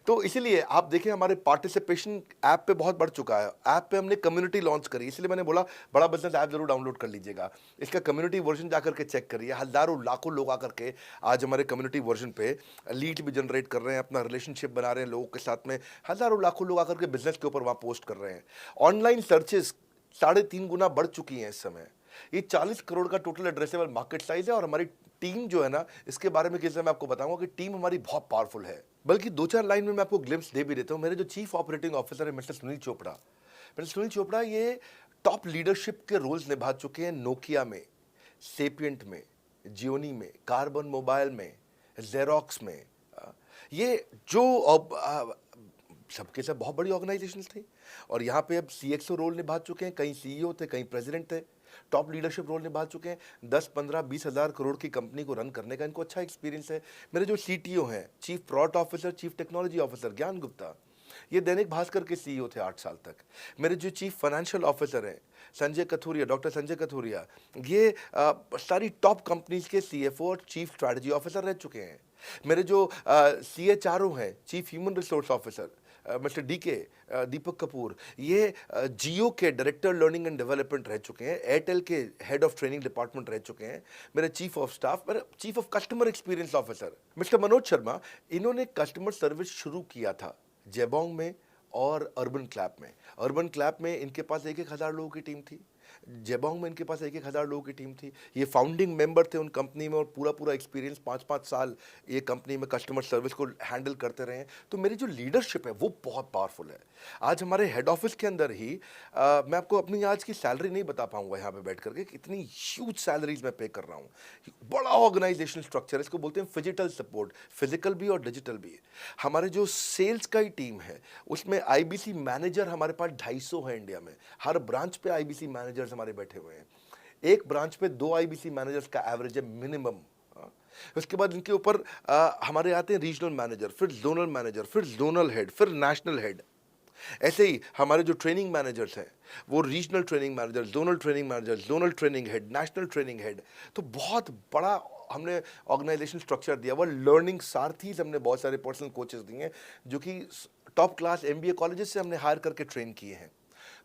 तो इसीलिए आप देखें, हमारे पार्टिसिपेशन ऐप पे बहुत बढ़ चुका है। ऐप पे हमने कम्युनिटी लॉन्च करी, इसलिए मैंने बोला बड़ा बिजनेस ऐप जरूर डाउनलोड कर लीजिएगा। इसका कम्युनिटी वर्जन जाकर के चेक करिए। हजारों लाखों लोग आकर के आज हमारे कम्युनिटी वर्जन पे लीड भी जनरेट कर रहे हैं, अपना रिलेशनशिप बना रहे हैं लोगों के साथ में। हजारों लाखों लोग आकर के बिजनेस के ऊपर वहाँ पोस्ट कर रहे हैं। ऑनलाइन सर्चेस 3.5 गुना बढ़ चुकी हैं इस समय। ये 40 करोड़ का टोटल एड्रेसेबल मार्केट साइज है और हमारी टीम जो है ना, इसके बारे में किसी मैं आपको बताऊंगा कि टीम हमारी बहुत पावरफुल है। बल्कि 2-4 लाइन में मैं आपको ग्लिम्स दे भी देता हूं। मेरे जो चीफ ऑपरेटिंग ऑफिसर है मिस्टर सुनील चोपड़ा, ये टॉप लीडरशिप के रोल्स निभा चुके हैं नोकिया में, सेपियंट में, जियोनी में, कार्बन मोबाइल में, जेरोक्स में। ये जो सबके सब बहुत बड़ी ऑर्गेनाइजेशन थी और यहाँ पे अब CXO रोल निभा चुके हैं। कहीं CEO थे, कहीं प्रेसिडेंट थे। टॉप लीडरशिप रोल निभा चुके हैं। 10, 15, 20 हज़ार करोड़ की कंपनी को रन करने का इनको अच्छा एक्सपीरियंस है। मेरे जो CTO हैं, chief product officer, chief technology officer ज्ञान गुप्ता, ये दैनिक भास्कर के CEO थे 8 साल तक। मेरे जो चीफ फाइनेंशियल ऑफिसर हैं संजय कथुरिया, डॉक्टर संजय कथुरिया, ये सारी टॉप कंपनीज के CFO और चीफ स्ट्रैटेजी ऑफिसर रह चुके हैं। मेरे जो CHRO हैं, chief human resource officer mister Deepak Kapoor, ये जियो के डायरेक्टर लर्निंग एंड डेवलपमेंट रह चुके हैं। एयरटेल के हेड ऑफ ट्रेनिंग डिपार्टमेंट रह चुके हैं। मेरे चीफ ऑफ स्टाफ, मेरे chief of customer experience officer mister Manoj Sharma, इन्होंने कस्टमर सर्विस शुरू किया था जेबोंग में और अर्बन क्लैप में। अर्बन क्लैप में इनके पास 1-1 हज़ार लोगों की टीम थी। जेबोंग में इनके पास 1,000 लोगों की टीम थी। ये फाउंडिंग मेंबर थे उन कंपनी में और पूरा एक्सपीरियंस 5-5 साल ये कंपनी में कस्टमर सर्विस को हैंडल करते रहे हैं। तो मेरी जो लीडरशिप है वो बहुत पावरफुल है। आज हमारे हेड ऑफिस के अंदर ही मैं आपको अपनी आज की सैलरी नहीं बता पाऊंगा यहाँ पे बैठ करके, कितनी ह्यूज सैलरीज मैं पे कर रहा हूँ। बड़ा ऑर्गेनाइजेशन स्ट्रक्चर, इसको बोलते हैं फिजिकल सपोर्ट, फिजिकल भी और डिजिटल भी। हमारे जो सेल्स का ही टीम है उसमें आईबीसी मैनेजर हमारे पास 250 है इंडिया में। हर ब्रांच पे आईबीसी मैनेजर्स हमारे बैठे हुए हैं। एक ब्रांच पे 2 आईबीसी मैनेजर्स का एवरेज है मिनिमम। उसके बाद इनके ऊपर हमारे आते हैं रीजनल मैनेजर, फिर जोनल मैनेजर, फिर जोनल हेड, फिर नेशनल हेड। ऐसे ही हमारे जो ट्रेनिंग मैनेजर्स हैं वो regional training manager, zonal training manager, zonal training head, national training head. तो बहुत बड़ा हमने ऑर्गेनाइजेशन स्ट्रक्चर दिया हुआ। लर्निंग सारथीज हमने बहुत सारे पर्सनल कोचेस दिए हैं जो कि टॉप क्लास एमबीए कॉलेजेस से हमने हायर करके ट्रेन किए हैं।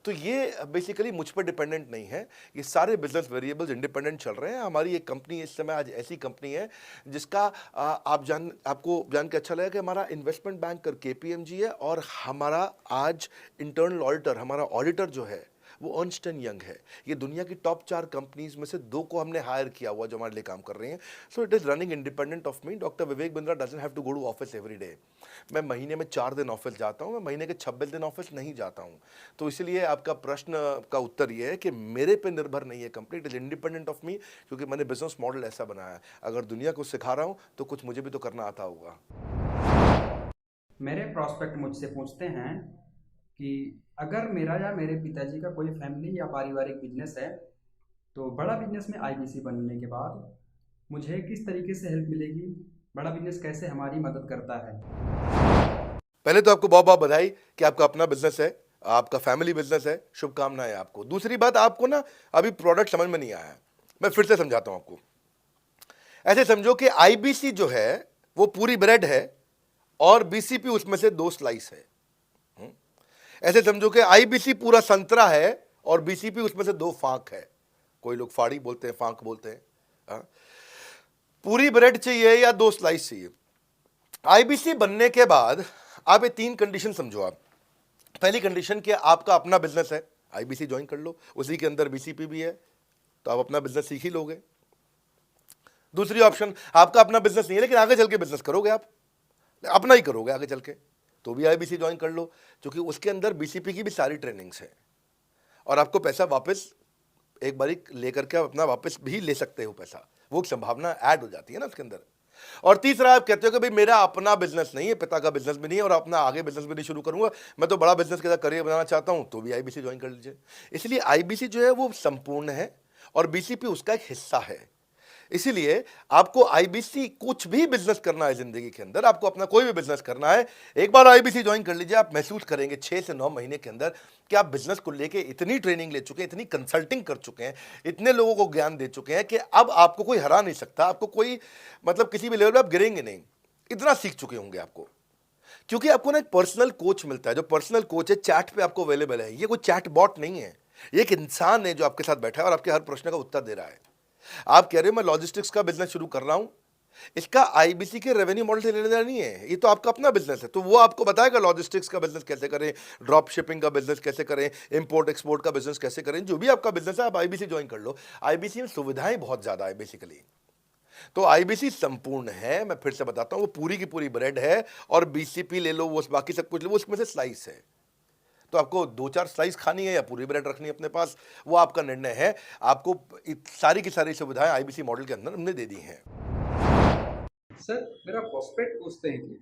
तो ये बेसिकली मुझ पर डिपेंडेंट नहीं है, ये सारे बिजनेस वेरिएबल्स इंडिपेंडेंट चल रहे हैं। हमारी एक कंपनी इस समय आज ऐसी कंपनी है जिसका आपको जान के अच्छा लगेगा कि हमारा इन्वेस्टमेंट बैंकर केपीएमजी है और हमारा आज इंटरनल ऑडिटर, हमारा ऑडिटर जो है वो अर्नस्ट एंड यंग है। ये दुनिया की टॉप 4 कंपनीज में से 2 को हमने हायर किया हुआ जो हमारे लिए काम कर रही हैं। So it is running independent of me. Doctor Vivek Bindra doesn't have to go to office every day. मैं महीने में 4 दिन ऑफिस जाता हूँ, मैं महीने के 26 दिन ऑफिस नहीं जाता हूँ। तो इसलिए आपका प्रश्न का उत्तर ये है कि मेरे पे निर्भर नहीं है company, it is independent of मी, क्योंकि मैंने बिजनेस मॉडल ऐसा बनाया है। अगर दुनिया को सिखा रहा हूँ तो कुछ मुझे भी तो करना आता होगा। मेरे प्रॉस्पेक्ट मुझसे पूछते हैं कि अगर मेरा या मेरे पिताजी का कोई फैमिली या पारिवारिक बिजनेस है तो बड़ा बिजनेस में आईबीसी बनने के बाद मुझे किस तरीके से हेल्प मिलेगी, बड़ा बिजनेस कैसे हमारी मदद करता है। पहले तो आपको बहुत बहुत बधाई कि आपका अपना बिजनेस है, आपका फैमिली बिजनेस है, शुभकामनाएं आपको। दूसरी बात, आपको ना अभी प्रोडक्ट समझ में नहीं आया है, मैं फिर से समझाता हूं आपको। ऐसे समझो कि आईबीसी जो है वो पूरी ब्रेड है और बीसीपी उसमें से 2 स्लाइस है। ऐसे समझो कि आईबीसी पूरा संतरा है और बीसीपी उसमें से 2 फांक है। कोई लोग फाड़ी बोलते हैं, फांक बोलते हैं। पूरी ब्रेड चाहिए या 2 स्लाइस चाहिए। आईबीसी बनने के बाद आप ये 3 कंडीशन समझो। आप पहली कंडीशन कि आपका अपना बिजनेस है, आईबीसी ज्वाइन कर लो, उसी के अंदर बीसीपी भी है, तो आप अपना बिजनेस सीख ही लोगे। दूसरी ऑप्शन, आपका अपना बिजनेस नहीं है लेकिन आगे चल के बिजनेस करोगे, आप अपना ही करोगे आगे चल के, तो भी आईबीसी ज्वाइन कर लो, क्योंकि उसके अंदर बीसीपी की भी सारी ट्रेनिंग्स है और आपको पैसा वापस एक बारी लेकर के आप अपना वापस भी ले सकते हो पैसा, वो संभावना ऐड हो जाती है ना उसके अंदर। और तीसरा, आप कहते हो कि भाई मेरा अपना बिजनेस नहीं है, पिता का बिजनेस भी नहीं है और अपना आगे बिजनेस भी नहीं शुरू करूंगा, मैं तो बड़ा बिजनेस के साथ करियर बनाना चाहता हूं, तो भी आईबीसी ज्वाइन कर लीजिए। इसलिए आईबीसी जो है वो संपूर्ण है और बीसीपी उसका एक हिस्सा है। इसीलिए आपको आईबीसी, कुछ भी बिजनेस करना है जिंदगी के अंदर, आपको अपना कोई भी बिजनेस करना है, एक बार आईबीसी ज्वाइन कर लीजिए। आप महसूस करेंगे 6 से 9 महीने के अंदर कि आप बिजनेस को लेके इतनी ट्रेनिंग ले चुके हैं, इतनी कंसल्टिंग कर चुके हैं, इतने लोगों को ज्ञान दे चुके हैं कि अब आपको कोई हरा नहीं सकता, आपको कोई मतलब किसी भी लेवल पर आप गिरेंगे नहीं, इतना सीख चुके होंगे आपको। क्योंकि आपको ना एक पर्सनल कोच मिलता है, जो पर्सनल कोच है चैट पे आपको अवेलेबल है। ये कोई चैट बॉट नहीं है, ये एक इंसान है जो आपके साथ बैठा है और आपके हर प्रश्न का उत्तर दे रहा है। आप कह रहे हो मैं लॉजिस्टिक्स का बिजनेस शुरू कर रहा हूं, इसका आईबीसी के रेवेन्यू मॉडल से लेने देना नहीं है, ये तो आपका अपना बिजनेस है, तो वो आपको बताएगा लॉजिस्टिक्स का बिजनेस कैसे करें, ड्रॉप शिपिंग का बिजनेस कैसे करें, इंपोर्ट एक्सपोर्ट का बिजनेस कैसे करें, जो भी आपका बिजनेस है आप आईबीसी ज्वाइन कर लो। आईबीसी में सुविधाएं बहुत ज्यादा है बेसिकली, तो आईबीसी संपूर्ण है। मैं फिर से बताता हूं, वो पूरी की पूरी ब्रेड है और बीसीपी ले लो, वो बाकी सब कुछ ले लो, उसमें से स्लाइस है। तो आपको 2-4 स्लाइस खानी है या पूरी ब्रेड रखनी है अपने पास, वो आपका निर्णय है। आपको सारी की सारी सुविधाएं आईबीसी मॉडल के अंदर हमने दे दी हैं। सर, मेरा प्रॉस्पेक्ट पूछते हैं कि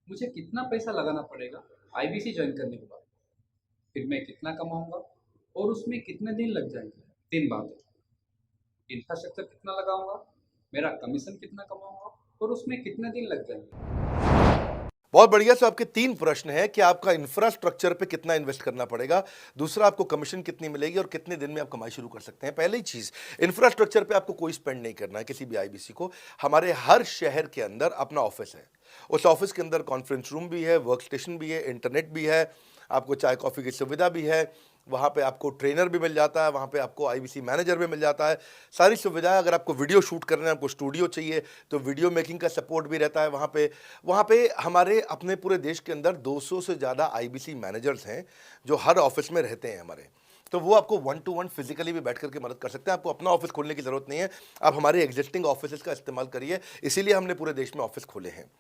मुझे कितना पैसा लगाना पड़ेगा आईबीसी ज्वाइन करने के बाद, फिर मैं कितना कमाऊंगा और उसमें कितने दिन लग जाएंगे। 3 बातें, इंफ्रास्ट्रक्चर कितना लगाऊंगा, मेरा कमीशन कितना कमाऊंगा और उसमें कितने दिन लग जाएंगे। बहुत बढ़िया। सो आपके 3 प्रश्न हैं कि आपका इंफ्रास्ट्रक्चर पे कितना इन्वेस्ट करना पड़ेगा, दूसरा आपको कमीशन कितनी मिलेगी और कितने दिन में आप कमाई शुरू कर सकते हैं। पहली चीज, इंफ्रास्ट्रक्चर पे आपको कोई स्पेंड नहीं करना है किसी भी आईबीसी को। हमारे हर शहर के अंदर अपना ऑफिस है, उस ऑफिस के अंदर कॉन्फ्रेंस रूम भी है, वर्क स्टेशन भी है, इंटरनेट भी है, आपको चाय कॉफ़ी की सुविधा भी है, वहाँ पे आपको ट्रेनर भी मिल जाता है, वहाँ पे आपको आईबीसी मैनेजर भी मिल जाता है, सारी सुविधाएं। अगर आपको वीडियो शूट करना है, आपको स्टूडियो चाहिए तो वीडियो मेकिंग का सपोर्ट भी रहता है वहाँ पे हमारे अपने पूरे देश के अंदर 200 से ज़्यादा आईबीसी मैनेजर्स हैं जो हर ऑफिस में रहते हैं हमारे। तो वो आपको 1-to-1 फिजिकली भी बैठ करके मदद कर सकते हैं। आपको अपना ऑफिस खोलने की ज़रूरत नहीं है, आप हमारे एग्जिस्टिंग ऑफिस का इस्तेमाल करिए, इसीलिए हमने पूरे देश में ऑफिस खोले हैं।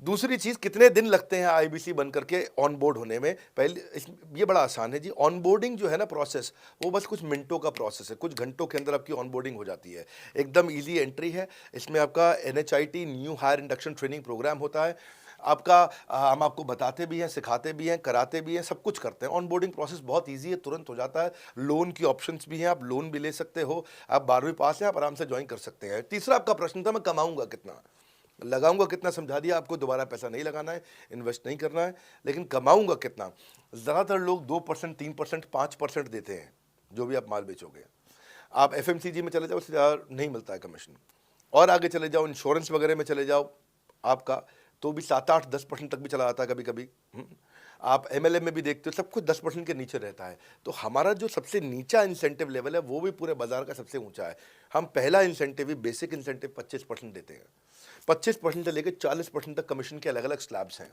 दूसरी चीज़, कितने दिन लगते हैं आईबीसी बन करके ऑन बोर्ड होने में? ये बड़ा आसान है जी। ऑन बोर्डिंग जो है ना प्रोसेस, वो बस कुछ मिनटों का प्रोसेस है, कुछ घंटों के अंदर आपकी ऑन बोर्डिंग हो जाती है। एकदम ईजी एंट्री है। इसमें आपका NHIT new hire induction training programme होता है। आपका हम आपको बताते भी हैं, सिखाते भी हैं, कराते भी हैं, सब कुछ करते हैं। ऑन बोर्डिंग प्रोसेस बहुत ईजी है, तुरंत हो जाता है। लोन की ऑप्शंस भी हैं, आप लोन भी ले सकते हो। आप 12वीं पास हैं, आप आराम से ज्वाइन कर सकते हैं। तीसरा आपका प्रश्न था, मैं कमाऊंगा कितना, लगाऊंगा कितना, समझा दिया आपको। दोबारा पैसा नहीं लगाना है, इन्वेस्ट नहीं करना है, लेकिन कमाऊंगा कितना। ज़्यादातर लोग 2%, 3%, 5% देते हैं जो भी आप माल बेचोगे। आप FMCG में चले जाओ, उससे ज़्यादा नहीं मिलता है कमीशन। और आगे चले जाओ, इंश्योरेंस वगैरह में चले जाओ आपका, तो भी 7, 8, 10% तक भी चला जाता है कभी कभी। आप MLM में भी देखते हो, सब कुछ 10% के नीचे रहता है। तो हमारा जो सबसे नीचा इंसेंटिव लेवल है, वो भी पूरे बाजार का सबसे ऊंचा है। हम पहला इंसेंटिव भी, बेसिक इंसेंटिव 25% देते हैं। 25% से लेकर 40% तक कमीशन के अलग अलग स्लैब्स हैं।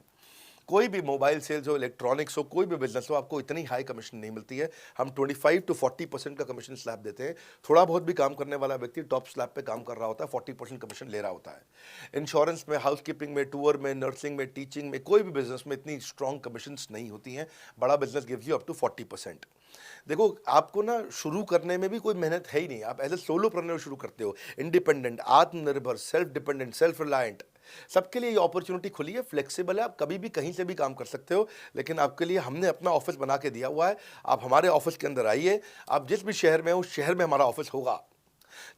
कोई भी मोबाइल सेल्स हो, इलेक्ट्रॉनिक्स हो, कोई भी बिजनेस हो, आपको इतनी हाई कमीशन नहीं मिलती है। हम 25 to 40% का कमीशन स्लैब देते हैं। थोड़ा बहुत भी काम करने वाला व्यक्ति टॉप स्लैब पे काम कर रहा होता है, 40% कमीशन ले रहा होता है। इंश्योरेंस में, हाउसकीपिंग में, टूर में, नर्सिंग में, टीचिंग में, कोई भी बिजनेस में इतनी स्ट्रॉन्ग कमीशंस नहीं होती हैं। बड़ा business gives you up to 40%। देखो, आपको ना शुरू करने में भी कोई मेहनत है ही नहीं। आप एज ए सोलोप्रेन्योर शुरू करते हो, इंडिपेंडेंट, आत्मनिर्भर, सेल्फ डिपेंडेंट, सेल्फ रिलायंट। सबके लिए ये अपॉर्चुनिटी खुली है, फ्लेक्सिबल है, आप कभी भी कहीं से भी काम कर सकते हो। लेकिन आपके लिए हमने अपना ऑफिस बना के दिया हुआ है। आप हमारे ऑफिस के अंदर आइए। आप जिस भी शहर में हो, उस शहर में हमारा ऑफिस होगा।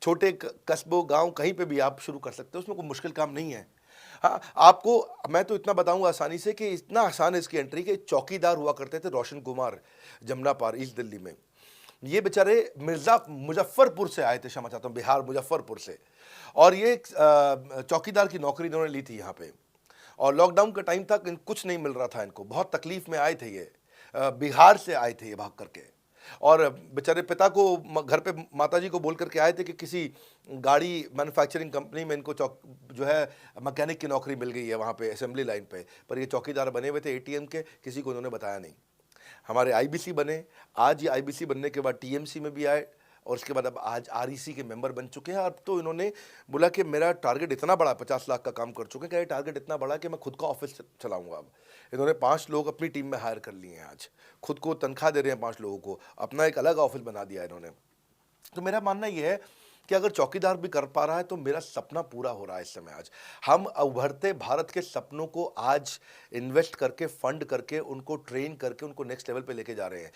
छोटे कस्बों, गांव, कहीं पे भी आप शुरू कर सकते हो, उसमें कोई मुश्किल काम नहीं है। हाँ, आपको मैं तो इतना बताऊंगा आसानी से कि इतना आसान है इसकी एंट्री, कि चौकीदार हुआ करते थे रोशन कुमार, जमुना पार, ईस्ट दिल्ली में। ये बेचारे मुजफ्फरपुर से आए थे, क्षमा चाहता हूँ, बिहार, मुजफ्फरपुर से। और ये चौकीदार की नौकरी इन्होंने ली थी यहाँ पे। और लॉकडाउन का टाइम था, कुछ नहीं मिल रहा था इनको, बहुत तकलीफ में आए थे ये। बिहार से आए थे ये भाग करके। और बेचारे पिता को घर पे माताजी को बोल करके आए थे कि किसी गाड़ी मैन्युफैक्चरिंग कंपनी में इनको जो है मैकेनिक की नौकरी मिल गई है वहाँ पे असेंबली लाइन पे। पर ये चौकीदार बने हुए थे ATM के, किसी को उन्होंने बताया नहीं। हमारे IBC बने। आज ये IBC बनने के बाद TMC में भी आए, और उसके बाद अब आज REC के मेंबर बन चुके हैं। अब तो इन्होंने बोला कि मेरा टारगेट इतना बड़ा, 50 लाख का काम कर चुके हैं, कि ये टारगेट इतना बड़ा कि मैं खुद का ऑफिस चलाऊंगा। अब इन्होंने 5 लोग अपनी टीम में हायर कर लिए हैं। आज खुद को तनख्वाह दे रहे हैं 5 लोगों को, अपना एक अलग ऑफिस बना दिया इन्होंने। तो मेरा मानना यह है कि अगर चौकीदार भी कर पा रहा है तो मेरा सपना पूरा हो रहा है इस समय। आज हम उभरते भारत के सपनों को आज इन्वेस्ट करके, फंड करके, उनको ट्रेन करके, उनको नेक्स्ट लेवल पे लेके जा रहे हैं।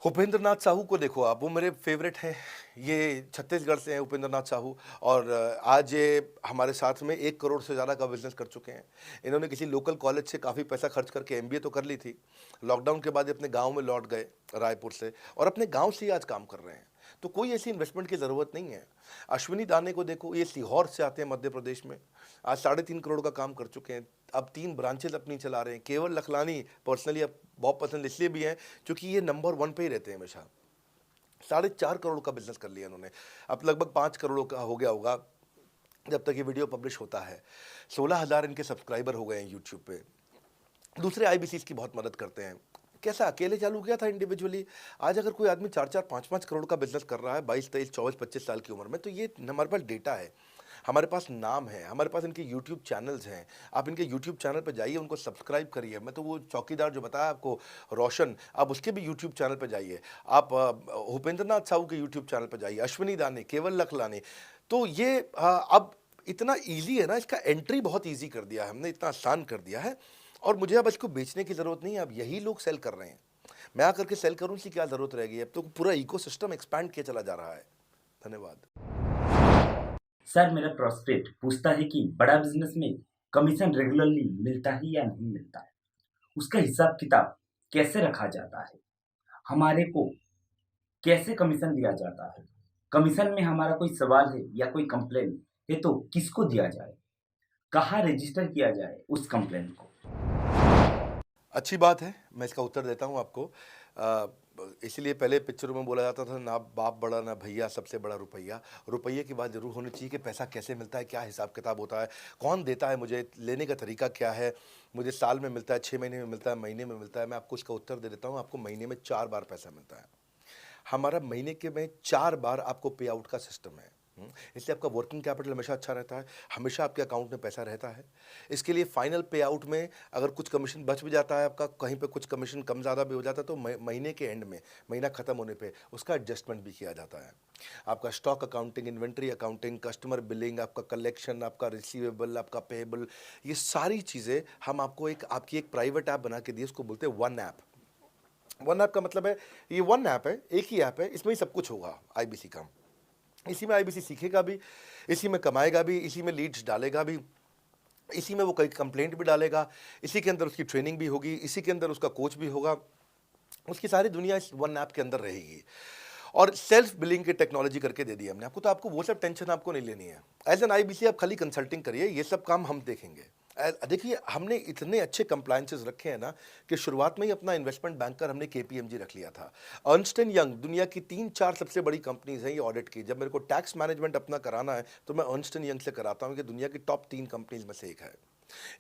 उपेंद्र नाथ साहू को देखो आप, वो मेरे फेवरेट हैं। ये छत्तीसगढ़ से हैं उपेंद्र नाथ साहू, और आज ये हमारे साथ में 1 करोड़ से ज़्यादा का बिजनेस कर चुके हैं। इन्होंने किसी लोकल कॉलेज से काफ़ी पैसा खर्च करके MBA तो कर ली थी। लॉकडाउन के बाद ये अपने गांव में लौट गए, रायपुर से, और अपने गांव से ही आज काम कर रहे हैं। तो कोई ऐसी इन्वेस्टमेंट की ज़रूरत नहीं है। अश्विनी दाने को देखो, ये सीहोर से आते हैं मध्य प्रदेश में, आज 3.5 करोड़ का काम कर चुके हैं। अब 3 ब्रांचेज अपनी चला रहे हैं। केवल लखलानी पर्सनली अब बहुत पसंद इसलिए भी हैं क्योंकि ये नंबर 1 पे ही रहते हैं हमेशा। 4.5 करोड़ का बिजनेस कर लिया इन्होंने। अब लगभग 5 करोड़ का हो गया होगा जब तक ये वीडियो पब्लिश होता है। 16,000 इनके सब्सक्राइबर हो गए हैं यूट्यूब पे। दूसरे IBCs की बहुत मदद करते हैं। कैसा अकेले चालू किया था इंडिविजुअली, आज अगर कोई आदमी 4-4, 5-5 करोड़ का बिजनेस कर रहा है 22, 23, 24, 25 साल की उम्र में, तो ये हमारे पास डेटा है, हमारे पास नाम है, हमारे पास इनके यूट्यूब चैनल्स हैं। आप इनके यूट्यूब चैनल पर जाइए, उनको सब्सक्राइब करिए। मैं तो वो चौकीदार जो बताया आपको रोशन, आप उसके भी यूट्यूब चैनल पर जाइए। आप उपेंद्र नाथ साहू के यूट्यूब चैनल पर जाइए, अश्विनी दाने, केवल लखलानी। तो ये अब इतना ईजी है ना, इसका एंट्री बहुत ईजी कर दिया है हमने, इतना आसान कर दिया है। और मुझे अब इसको बेचने की ज़रूरत नहीं है, अब यही लोग सेल कर रहे हैं। मैं आकर के सेल करूं, इसकी क्या ज़रूरत रहेगी? अब तो पूरा इकोसिस्टम एक्सपैंड किया चला जा रहा है। धन्यवाद। सर, मेरा प्रोस्पेक्ट पूछता है कि बड़ा बिजनेस में कमीशन रेगुलरली मिलता है या नहीं मिलता है, उसका हिसाब किताब कैसे रखा जाता है, हमारे को कैसे कमीशन दिया जाता है, कमीशन में हमारा कोई सवाल है या कोई कंप्लेन है तो किसको दिया जाए, कहाँ रजिस्टर किया जाए उस कंप्लेन को। अच्छी बात है, मैं इसका उत्तर देता हूँ आपको। इसलिए पहले पिक्चरों में बोला जाता था, ना बाप बड़ा ना भैया, सबसे बड़ा रुपया। रुपये की बात जरूर होनी चाहिए कि पैसा कैसे मिलता है, क्या हिसाब किताब होता है, कौन देता है, मुझे लेने का तरीका क्या है, मुझे साल में मिलता है, 6 महीने में मिलता है, महीने में मिलता है। मैं आपको इसका उत्तर दे देता हूँ। आपको महीने में 4 बार पैसा मिलता है। हमारा महीने के में 4 बार आपको पे आउट का सिस्टम है। इसलिए आपका वर्किंग कैपिटल हमेशा अच्छा रहता है, हमेशा आपके अकाउंट में पैसा रहता है। इसके लिए फाइनल पे आउट में अगर कुछ कमीशन बच भी जाता है आपका, कहीं पे कुछ कमीशन कम ज़्यादा भी हो जाता है, तो महीने के एंड में, महीना ख़त्म होने पे उसका एडजस्टमेंट भी किया जाता है। आपका stock accounting, inventory accounting, customer billing, आपका कलेक्शन, आपका रिसीवेबल, आपका पेएबल, ये सारी चीज़ें हम आपको आपकी एक प्राइवेट ऐप बना के दिए, उसको बोलते हैं वन ऐप। वन ऐप का मतलब है, ये वन ऐप है, एक ही ऐप है, इसमें ही सब कुछ होगा आईबीसी का। इसी में आईबीसी सीखेगा भी, इसी में कमाएगा भी, इसी में लीड्स डालेगा भी, इसी में वो कई कंप्लेंट भी डालेगा, इसी के अंदर उसकी ट्रेनिंग भी होगी, इसी के अंदर उसका कोच भी होगा, उसकी सारी दुनिया इस वन ऐप के अंदर रहेगी। और सेल्फ बिलिंग की टेक्नोलॉजी करके दे दी हमने आपको, तो आपको वो सब टेंशन आपको नहीं लेनी है। एज एन आईबीसी आप खाली कंसल्टिंग करिए, ये सब काम हम देखेंगे। देखिए, हमने इतने अच्छे कंप्लायंसेस रखे हैं ना कि शुरुआत में ही अपना इन्वेस्टमेंट बैंकर हमने केपीएमजी रख लिया था। अर्नस्ट एंड यंग दुनिया की 3-4 सबसे बड़ी कंपनीज हैं ये ऑडिट की। जब मेरे को टैक्स मैनेजमेंट अपना कराना है तो मैं अर्नस्ट एंड यंग से कराता हूँ, कि दुनिया की टॉप 3 कंपनीज में से एक है।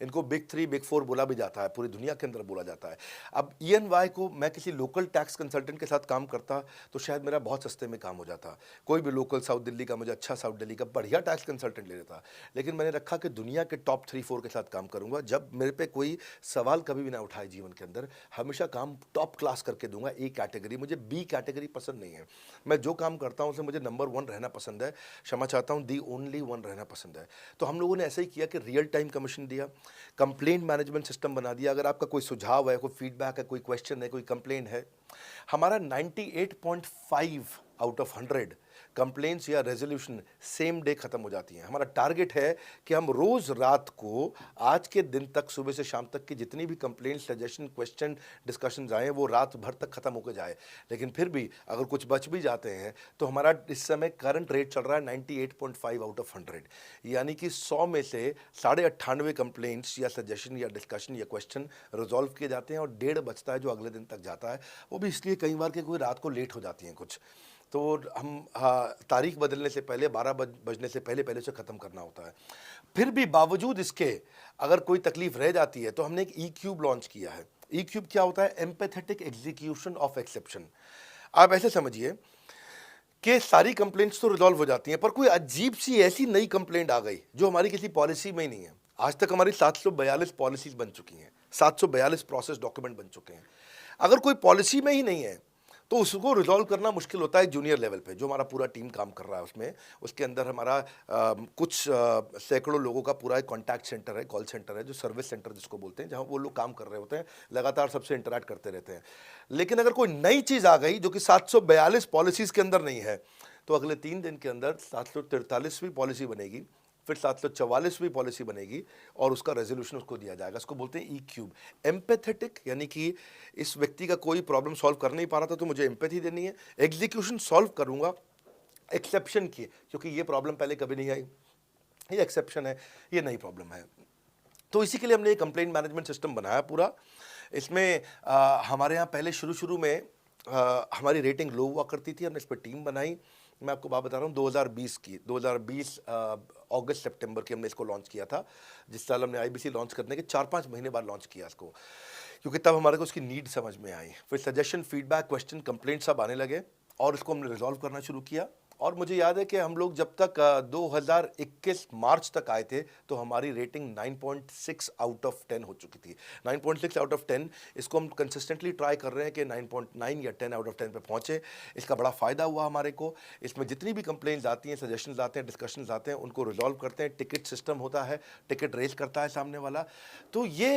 इनको बिग 3, बिग 4 बोला भी जाता है, पूरी दुनिया के अंदर बोला जाता है। अब EY को मैं किसी लोकल टैक्स कंसल्टेंट के साथ काम करता तो शायद मेरा बहुत सस्ते में काम हो जाता। कोई भी लोकल साउथ दिल्ली का, मुझे अच्छा साउथ दिल्ली का बढ़िया टैक्स कंसल्टेंट ले लेता। लेकिन मैंने रखा कि दुनिया के टॉप 3-4 के साथ काम करूंगा। जब मेरे पे कोई सवाल कभी भी ना उठाए जीवन के अंदर, हमेशा काम टॉप क्लास करके दूंगा। ए कैटेगरी, मुझे बी कैटेगरी पसंद नहीं है। मैं जो काम करता हूँ उसे मुझे नंबर 1 रहना पसंद है, क्षमा चाहता हूँ, दी ओनली 1 रहना पसंद है। तो हम लोगों ने ऐसा ही किया कि रियल टाइम कमीशन दिया, कंप्लेंट मैनेजमेंट सिस्टम बना दिया। अगर आपका कोई सुझाव है, कोई फीडबैक है, कोई क्वेश्चन है, कोई कंप्लेंट है, हमारा 98.5 आउट ऑफ 100 कंप्लेंट्स या रेजोल्यूशन सेम डे खत्म हो जाती हैं। हमारा टारगेट है कि हम रोज रात को, आज के दिन तक, सुबह से शाम तक की जितनी भी कंप्लेंट, सजेशन, क्वेश्चन, डिस्कशंस आए वो रात भर तक खत्म होकर जाए। लेकिन फिर भी अगर कुछ बच भी जाते हैं तो हमारा इस समय करंट रेट चल रहा है 98.5 आउट ऑफ 100, यानी कि 100 में से 98.5 कंप्लेंट्स या सजेशन या डिस्कशन या क्वेश्चन रिजॉल्व किए जाते हैं, और 1.5 बचता है जो अगले दिन तक जाता है। वो भी इसलिए कई बार कि कोई रात को लेट हो जाती हैं कुछ, तो हम तारीख बदलने से पहले, 12 बजने से पहले पहले से ख़त्म करना होता है। फिर भी बावजूद इसके अगर कोई तकलीफ रह जाती है तो हमने एक E-क्यूब लॉन्च किया है। E-क्यूब क्या होता है? Empathetic execution of exception. आप ऐसे समझिए कि सारी कंप्लेंट्स तो रिजॉल्व हो जाती हैं, पर कोई अजीब सी ऐसी नई कंप्लेंट आ गई जो हमारी किसी पॉलिसी में ही नहीं है। आज तक हमारी 742 पॉलिसीज बन चुकी हैं, 742 प्रोसेस डॉक्यूमेंट बन चुके हैं। अगर कोई पॉलिसी में ही नहीं है तो उसको रिजॉल्व करना मुश्किल होता है जूनियर लेवल पे, जो हमारा पूरा टीम काम कर रहा है उसमें। उसके अंदर हमारा कुछ सैकड़ों लोगों का पूरा एक कॉन्टैक्ट सेंटर है, कॉल सेंटर है, जो सर्विस सेंटर जिसको बोलते हैं, जहाँ वो लोग काम कर रहे होते हैं, लगातार सबसे इंटरैक्ट करते रहते हैं। लेकिन अगर कोई नई चीज़ आ गई जो कि 742 पॉलिसीज़ के अंदर नहीं है, तो अगले 3 दिन के अंदर 743वीं पॉलिसी बनेगी, फिर 744वीं पॉलिसी बनेगी, और उसका रेजोल्यूशन उसको दिया जाएगा। इसको बोलते हैं E-क्यूब। एम्पैथेटिक, यानी कि इस व्यक्ति का कोई प्रॉब्लम सॉल्व कर नहीं पा रहा था तो मुझे एम्पैथी देनी है। एग्जीक्यूशन सॉल्व करूंगा एक्सेप्शन की, क्योंकि ये प्रॉब्लम पहले कभी नहीं आई, ये एक्सेप्शन है, ये नई प्रॉब्लम है। तो इसी के लिए हमने एक कंप्लेंट मैनेजमेंट सिस्टम बनाया पूरा। इसमें हमारे यहाँ पहले शुरू में हमारी रेटिंग लो हुआ करती थी, हमने इस पर टीम बनाई। मैं आपको बात बता रहा हूँ 2020 अगस्त सितंबर की हमने इसको लॉन्च किया था। जिस साल हमने आईबीसी लॉन्च करने के 4-5 महीने बाद लॉन्च किया इसको, क्योंकि तब हमारे को उसकी नीड समझ में आई। फिर सजेशन, फीडबैक, क्वेश्चन, कंप्लेंट सब आने लगे, और इसको हमने रिजॉल्व करना शुरू किया। और मुझे याद है कि हम लोग जब तक 2021 मार्च तक आए थे तो हमारी रेटिंग 9.6 आउट ऑफ 10 हो चुकी थी। 9.6 आउट ऑफ 10, इसको हम कंसिस्टेंटली ट्राई कर रहे हैं कि 9.9 या 10 आउट ऑफ 10 पे पहुँचे। इसका बड़ा फ़ायदा हुआ हमारे को। इसमें जितनी भी कंप्लेंट्स आती हैं, सजेशंस आते हैं, डिस्कशंस आते हैं, उनको रिजॉल्व करते हैं। टिकट सिस्टम होता है, टिकट रेज करता है सामने वाला। तो ये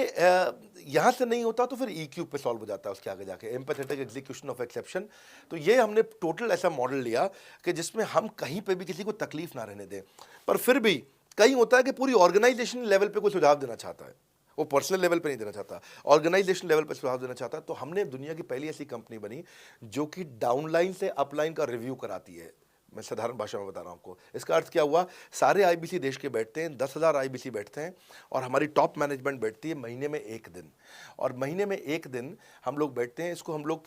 यहाँ से नहीं होता तो फिर E-क्यूब पे सॉल्व हो जाता है उसके आगे जाके, एम्पैथेटिक एग्जीक्यूशन ऑफ एक्सेप्शन। तो ये हमने टोटल ऐसा मॉडल लिया कि जिसमें हम कहीं पे भी किसी को तकलीफ ना रहने दें। पर फिर भी कहीं होता है कि पूरी ऑर्गेनाइजेशन लेवल पे कोई सुझाव देना चाहता है, वो पर्सनल लेवल पे नहीं देना चाहता, ऑर्गेनाइजेशन लेवल पे सुझाव देना चाहता है। तो हमने दुनिया की पहली ऐसी कंपनी बनी जो कि डाउनलाइन से अपलाइन का रिव्यू कराती है। मैं साधारण भाषा में बता रहा हूँ आपको। इसका अर्थ क्या हुआ? सारे आईबीसी देश के बैठते हैं, 10,000 आईबीसी बैठते हैं, और हमारी टॉप मैनेजमेंट बैठती है महीने में 1 दिन। और महीने में 1 दिन हम लोग बैठते हैं। इसको हम लोग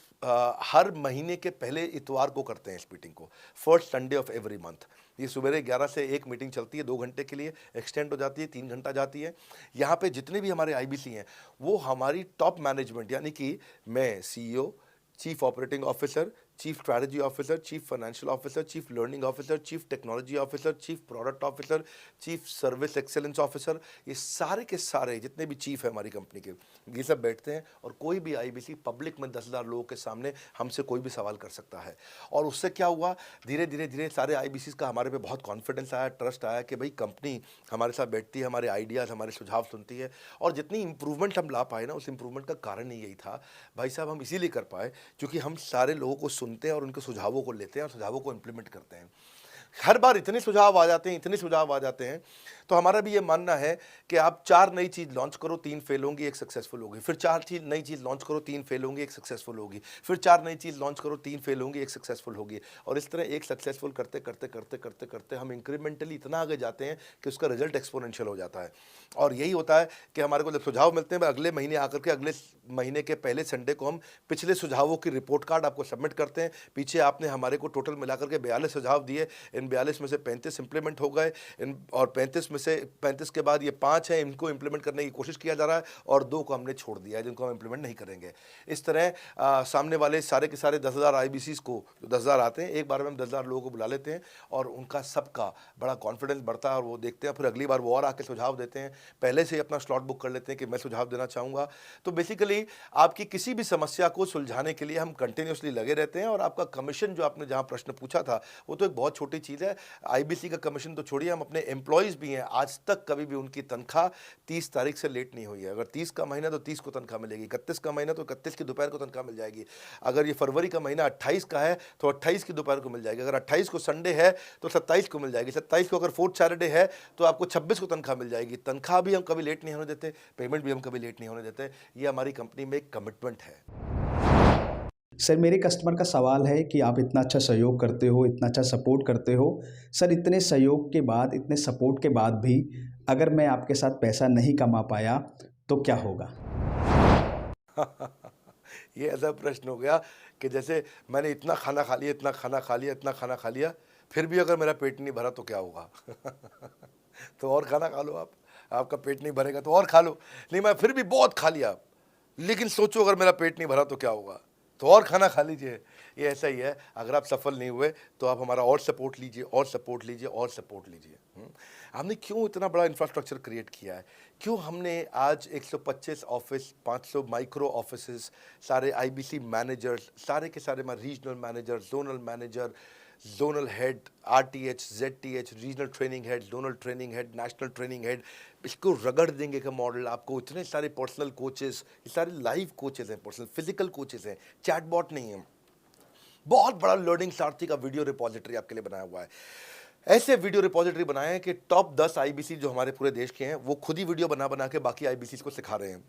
हर महीने के पहले इतवार को करते हैं इस मीटिंग को, first Sunday off every month. ये सुबह 11 से एक मीटिंग चलती है, 2 घंटे के लिए, एक्सटेंड हो जाती है, 3 घंटा जाती है। यहाँ पे जितने भी हमारे आईबीसी हैं वो हमारी टॉप मैनेजमेंट, यानी कि मैं CEO, chief operating officer, chief strategy officer, chief financial officer, chief learning officer, chief technology officer, chief product officer, chief service excellence officer, ये सारे के सारे जितने भी चीफ है हमारी कंपनी के, ये सब बैठते हैं और कोई भी आईबीसी पब्लिक में 10,000 लोगों के सामने हमसे कोई भी सवाल कर सकता है। और उससे क्या हुआ, धीरे धीरे धीरे सारे आईबीसी का हमारे पे बहुत कॉन्फिडेंस आया, ट्रस्ट आया कि भाई कंपनी हमारे साथ बैठती है, हमारे आइडियाज़, हमारे सुझाव सुनती है। और जितनी इंप्रूवमेंट हम ला पाए ना, उस इंप्रूवमेंट का कारण ही यही था भाई साहब, हम इसीलिए कर पाए क्योंकि हम सारे लोगों को सुनते हैं और उनके सुझावों को लेते हैं और सुझावों को इम्प्लीमेंट करते हैं। हर बार इतने सुझाव आ जाते हैं, इतने सुझाव आ जाते हैं, तो हमारा भी ये मानना है कि आप 4 नई चीज़ लॉन्च करो, 3 फेल होंगी, 1 सक्सेसफुल होगी, फिर 4 नई चीज़ लॉन्च करो, 3 फेल होंगी, 1 सक्सेसफुल होगी, फिर 4 नई चीज़ लॉन्च करो, 3 फेल होंगी, 1 सक्सेसफुल होगी। और इस तरह एक सक्सेसफुल करते करते करते करते करते हम इंक्रीमेंटली इतना आगे जाते हैं कि उसका रिजल्ट एक्सपोनेंशियल हो जाता है। और यही होता है कि हमारे को जब सुझाव मिलते हैं, अगले महीने आकर के अगले महीने के पहले संडे को हम पिछले सुझावों की रिपोर्ट कार्ड आपको सबमिट करते हैं। पीछे आपने हमारे को टोटल मिलाकर के 42 सुझाव दिए, इन 42 में से 35 इंप्लीमेंट हो गए, और 35 में से 35 के बाद ये 5 हैं, इनको इंप्लीमेंट करने की कोशिश किया जा रहा है, और 2 को हमने छोड़ दिया है जिनको हम इंप्लीमेंट नहीं करेंगे। इस तरह सामने वाले सारे के सारे 10,000 आईबीसीज को, जो 10,000 आते हैं, एक बार में हम 10,000 लोगों को बुला लेते हैं और उनका सबका बड़ा कॉन्फिडेंस बढ़ता है और वो देखते हैं, फिर अगली बार वो और आके सुझाव देते हैं, पहले से ही अपना स्लॉट बुक कर लेते हैं कि मैं सुझाव देना चाहूँगा। तो बेसिकली आपकी किसी भी समस्या को सुलझाने के लिए हम कंटिन्यूसली लगे रहते हैं। और आपका कमीशन, जो आपने जहाँ प्रश्न पूछा था, वो तो एक बहुत छोटी चीज़ है। आईबीसी का कमीशन तो छोड़िए, हम अपने एम्प्लॉयज़ भी हैं, आज तक कभी भी उनकी तनख्वाह 30 तारीख से लेट नहीं हुई है। अगर 30 का महीना तो 30 को तनख्वाह मिलेगी, 31 का महीना तो 31 की दोपहर को तनख्वाह मिल जाएगी। अगर ये फरवरी का महीना 28 का है तो 28 की दोपहर को मिल जाएगी। अगर 28 को संडे है तो 27 को मिल जाएगी। 27 को अगर फोर्थ सैटरडे है तो आपको 26 को तनख्वाह मिल जाएगी। तनख्वाह भी हम कभी लेट नहीं होने देते, पेमेंट भी हम कभी लेट नहीं होने देते। ये हमारी कंपनी में एक कमिटमेंट है। सर, मेरे कस्टमर का सवाल है कि आप इतना अच्छा सहयोग करते हो, इतना अच्छा सपोर्ट करते हो, सर इतने सहयोग के बाद, इतने सपोर्ट के बाद भी अगर मैं आपके साथ पैसा नहीं कमा पाया तो क्या होगा? ये ऐसा प्रश्न हो गया कि जैसे मैंने इतना खाना खा लिया, इतना खाना खा लिया, इतना खाना खा लिया, फिर भी अगर मेरा पेट नहीं भरा तो क्या होगा? तो और खाना खा लो आप, आपका पेट नहीं भरेगा तो और खा लो। नहीं, मैं फिर भी बहुत खा लिया, लेकिन सोचो अगर मेरा पेट नहीं भरा तो क्या होगा? तो और खाना खा लीजिए। ये ऐसा ही है, अगर आप सफल नहीं हुए तो आप हमारा और सपोर्ट लीजिए, और सपोर्ट लीजिए, और सपोर्ट लीजिए। हमने क्यों इतना बड़ा इंफ्रास्ट्रक्चर क्रिएट किया है? क्यों हमने आज 125 ऑफिस, 500 माइक्रो ऑफिसेस, सारे आईबीसी मैनेजर्स, सारे के सारे हमारे regional manager, zonal manager, zonal head, RTH, ZTH, regional training head, zonal training head, national training head, इसको रगड़ देंगे का मॉडल आपको। इतने सारे पर्सनल कोचेस, ये सारे लाइव कोचेस हैं, पर्सनल फिजिकल कोचेस हैं, चैटबॉट नहीं है। बहुत बड़ा लर्निंग सारथी का वीडियो रिपोजिटरी आपके लिए बनाया हुआ है। ऐसे वीडियो रिपोजिटरी बनाए हैं कि टॉप 10 आईबीसी जो हमारे पूरे देश के हैं, वो खुद ही वीडियो बना बना के बाकी आईबीसी को सिखा रहे हैं।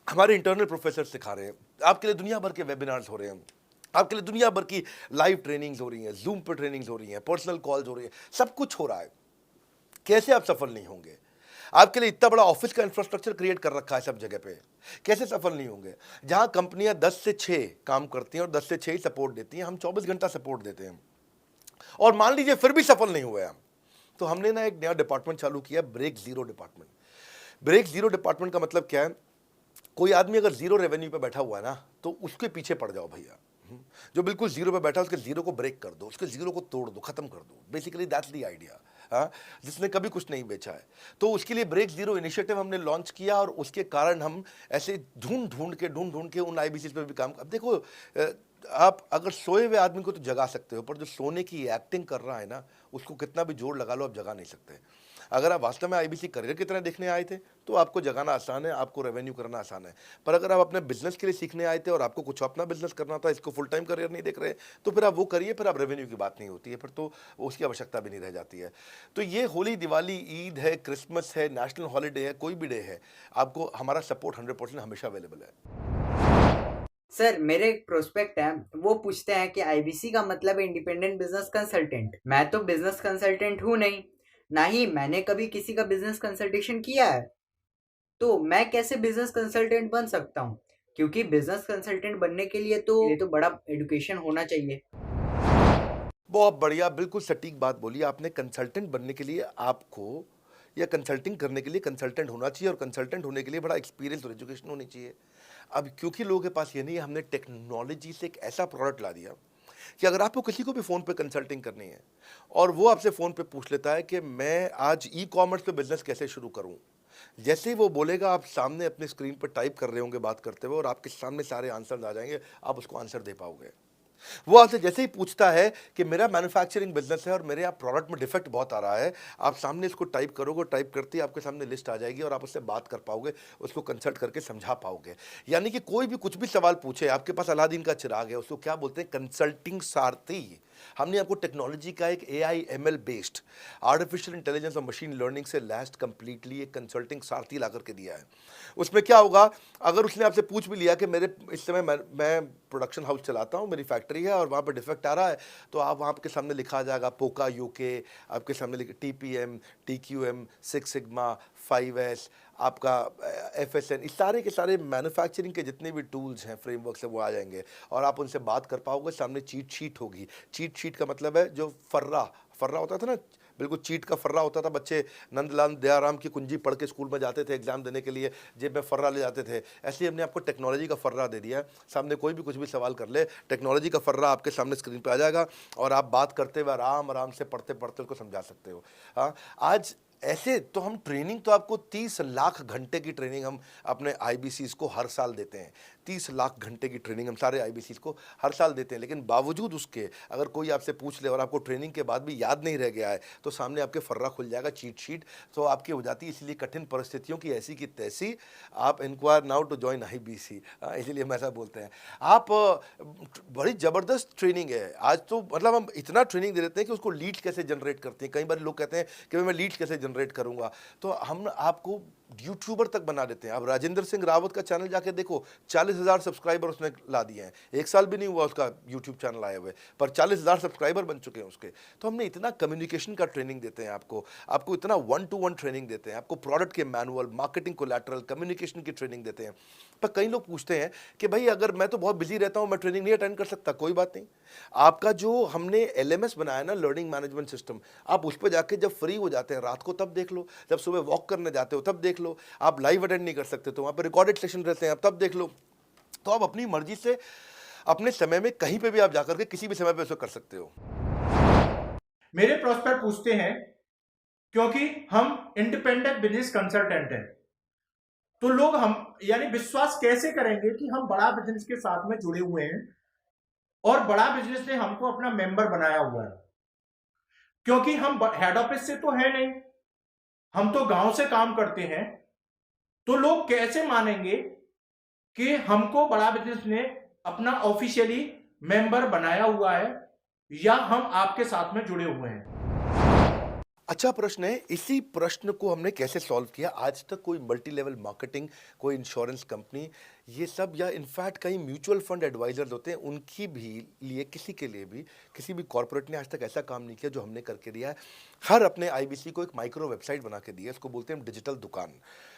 हमारे इंटरनल प्रोफेसर सिखा रहे हैं। आपके लिए दुनिया भर के वेबिनार्स हो रहे हैं, आपके लिए दुनिया भर की लाइव ट्रेनिंग्स हो रही हैं, जूम पर ट्रेनिंग्स हो रही हैं, पर्सनल कॉल्स हो रही हैं, सब कुछ हो रहा है। कैसे आप सफल नहीं होंगे? आपके लिए इतना बड़ा ऑफिस का इंफ्रास्ट्रक्चर क्रिएट कर रखा है सब जगह पे, कैसे सफल नहीं होंगे? जहां कंपनियां 10 से 6 काम करती हैं और 10 से 6 ही सपोर्ट देती हैं, हम 24 घंटा सपोर्ट देते हैं। और मान लीजिए फिर भी सफल नहीं हुए हम, तो हमने ना एक नया डिपार्टमेंट चालू किया, break zero department. Break zero department का मतलब क्या है? कोई आदमी अगर जीरो रेवेन्यू पे बैठा हुआ है ना, तो उसके पीछे पड़ जाओ भैया। जो बिल्कुल जीरो पे बैठा है, उसके जीरो को ब्रेक कर दो, उसके जीरो को तोड़ दो, खत्म कर दो। Basically that's the idea. हाँ, जिसने कभी कुछ नहीं बेचा है, तो उसके लिए ब्रेक जीरो इनिशिएटिव हमने लॉन्च किया। और उसके कारण हम ऐसे ढूंढ ढूंढ के उन आईबीसी पे भी काम। अब देखो, आप अगर सोए हुए आदमी को तो जगा सकते हो, पर जो सोने की एक्टिंग कर रहा है ना, उसको कितना भी जोर लगा लो, आप जगा नहीं सकते। अगर आप वास्तव में आईबीसी करियर की तरह देखने आए थे तो आपको जगाना आसान है, आपको रेवेन्यू करना आसान है। पर अगर आप अपने बिजनेस के लिए सीखने आए थे और आपको कुछ अपना बिजनेस करना था, इसको फुल टाइम करियर नहीं देख रहे, तो फिर आप वो करिए, फिर आप रेवेन्यू की बात नहीं होती है, फिर तो उसकी आवश्यकता भी नहीं रह जाती है। तो ये होली, दिवाली, ईद है, क्रिसमस है, नेशनल हॉलीडे है, कोई भी डे है, आपको हमारा सपोर्ट 100% हमेशा अवेलेबल है। सर, मेरे एक प्रोस्पेक्ट है, वो पूछते हैं कि आईबीसी का मतलब है इंडिपेंडेंट बिजनेस कंसल्टेंट। मैं तो बिजनेस कंसल्टेंट हूँ नहीं, ना ही मैंने कभी किसी का बिजनेस कंसल्टेशन किया है, तो मैं कैसे बिजनेस कंसल्टेंट बन सकता हूँ? क्योंकि बिजनेस कंसल्टेंट बनने के लिए तो बड़ा एजुकेशन होना चाहिए। बहुत बढ़िया, बिल्कुल सटीक बात बोली आपने। कंसल्टेंट बनने के लिए आपको, या कंसल्टिंग करने के लिए कंसल्टेंट होना चाहिए, और कंसल्टेंट होने के लिए बड़ा एक्सपीरियंस और एजुकेशन होनी चाहिए। अब क्योंकि लोगों के पास ये नहीं है, हमने टेक्नोलॉजी से एक ऐसा प्रोडक्ट ला दिया कि अगर आपको किसी को भी फ़ोन पे कंसल्टिंग करनी है और वो आपसे फ़ोन पे पूछ लेता है कि मैं आज ई-कॉमर्स पे बिज़नेस कैसे शुरू करूं, जैसे ही वो बोलेगा आप सामने अपने स्क्रीन पर टाइप कर रहे होंगे बात करते हुए और आपके सामने सारे आंसर आ जाएंगे, आप उसको आंसर दे पाओगे। वो आपसे जैसे ही पूछता है कि मेरा मैन्युफैक्चरिंग बिजनेस है और मेरे यहाँ प्रोडक्ट में डिफेक्ट बहुत आ रहा है, आप सामने इसको टाइप करोगे, टाइप करते ही आपके सामने लिस्ट आ जाएगी और आप उससे बात कर पाओगे, उसको कंसल्ट करके समझा पाओगे। यानी कि कोई भी कुछ भी सवाल पूछे, आपके पास अलादीन का चिराग है, उसको क्या बोलते हैं, कंसल्टिंग सारथी। हमने आपको टेक्नोलॉजी का एक AI ML based artificial intelligence और मशीन लर्निंग से लैस्ड कंप्लीटली एक कंसल्टिंग सारथी ला करके दिया है। उसमें क्या होगा, अगर उसने आपसे पूछ भी लिया कि मेरे इस समय मैं प्रोडक्शन हाउस चलाता हूँ, मेरी फैक्ट्री है और वहाँ पर डिफेक्ट आ रहा है, तो आप वहाँ के सामने लिखा आ जाएगा पोका UK, आपके सामने TPM, TQM, 6 सिग्मा, 5S, आपका FSN, इस सारे के सारे मैन्युफैक्चरिंग के जितने भी टूल्स हैं, फ्रेमवर्क्स हैं, वो आ जाएंगे और आप उनसे बात कर पाओगे। सामने चीट शीट होगी। चीट शीट का मतलब है जो फर्रा होता था ना, बिल्कुल चीट का फर्रा होता था। बच्चे नंदलाल दयाराम की कुंजी पढ़ के स्कूल में जाते थे एग्जाम देने के लिए, जेब में फर्रा ले जाते थे। ऐसे ही हमने आपको टेक्नोलॉजी का फर्रा दे दिया है। सामने कोई भी कुछ भी सवाल कर ले, टेक्नोलॉजी का फर्रा आपके सामने स्क्रीन पे आ जाएगा और आप बात करते हुए आराम से पढ़ते पढ़ते उसको समझा सकते हो। हाँ, आज ऐसे तो हम ट्रेनिंग तो आपको 30 लाख घंटे की ट्रेनिंग हम अपने IBCs को हर साल देते हैं। 30 लाख घंटे की ट्रेनिंग हम सारे IBCs को हर साल देते हैं। लेकिन बावजूद उसके अगर कोई आपसे पूछ ले और आपको ट्रेनिंग के बाद भी याद नहीं रह गया है, तो सामने आपके फर्रा खुल जाएगा, चीट शीट तो आपकी हो जाती है। इसलिए कठिन परिस्थितियों की ऐसी की तैसी, आप inquire now to join IBC, इसीलिए हम ऐसा बोलते हैं। आप बड़ी ज़बरदस्त ट्रेनिंग है आज तो, मतलब हम इतना ट्रेनिंग दे देते हैं कि उसको लीड्स कैसे जनरेट करते हैं। कई बार लोग कहते हैं कि मैं लीड्स कैसे जनरेट करूंगा, तो हम आपको यूट्यूबर तक बना देते हैं। अब राजेंद्र सिंह रावत का चैनल जाके देखो, 40,000 सब्सक्राइबर उसने ला दिए हैं। 1 साल भी नहीं हुआ उसका यूट्यूब चैनल आए हुए, पर 40,000 सब्सक्राइबर बन चुके हैं उसके। तो हमने इतना कम्युनिकेशन का ट्रेनिंग देते हैं आपको इतना 1-to-1 ट्रेनिंग देते हैं, आपको प्रोडक्ट के मैनुअल, मार्केटिंग कोलैटरल, कम्युनिकेशन की ट्रेनिंग देते हैं। पर कई लोग पूछते हैं कि भाई अगर मैं तो बहुत बिजी रहता हूँ, मैं ट्रेनिंग नहीं अटेंड कर सकता। कोई बात नहीं, आपका जो हमने LMS बनाया ना, लर्निंग मैनेजमेंट सिस्टम, आप उस पर जाके जब फ्री हो जाते हैं रात को तब देख लो, जब सुबह वॉक करने जाते हो तब देख लो। आप लाइव अटेंड नहीं कर सकते तो वहाँ पर रिकॉर्डेड सेशन रहते हैं, आप तब देख लो। तो आप अपनी मर्जी से अपने समय में कहीं पे भी आप जाकर के किसी भी समय पे उसको कर सकते हो। मेरे प्रोस्पेक्ट पूछते हैं, क्योंकि हम इंडिपेंडेंट बिजनेस कंसल्टेंट हैं, तो लोग हम यानी विश्वास कैसे करेंगे कि हम बड़ा बिजनेस के साथ में जुड़े हुए हैं और बड़ा बिजनेस ने हमको अपना मेंबर बनाया हुआ है। क्योंकि हम हेड ऑफिस से तो है नहीं, हम तो गांव से काम करते हैं, तो लोग कैसे मानेंगे कि हमको बड़ा बिजनेस ने अपना ऑफिशियली मेंबर बनाया हुआ है या हम आपके साथ में जुड़े हुए हैं। अच्छा प्रश्न है। इसी प्रश्न को हमने कैसे सॉल्व किया, आज तक कोई मल्टी लेवल मार्केटिंग, कोई इंश्योरेंस कंपनी, ये सब, या इनफैक्ट कई म्यूचुअल फंड एडवाइजर्स होते हैं, उनकी भी लिए किसी के लिए भी किसी भी कॉर्पोरेट ने आज तक ऐसा काम नहीं किया जो हमने करके दिया है। हर अपने IBC को एक माइक्रो वेबसाइट बना के दिया है, इसको बोलते हैं डिजिटल दुकान।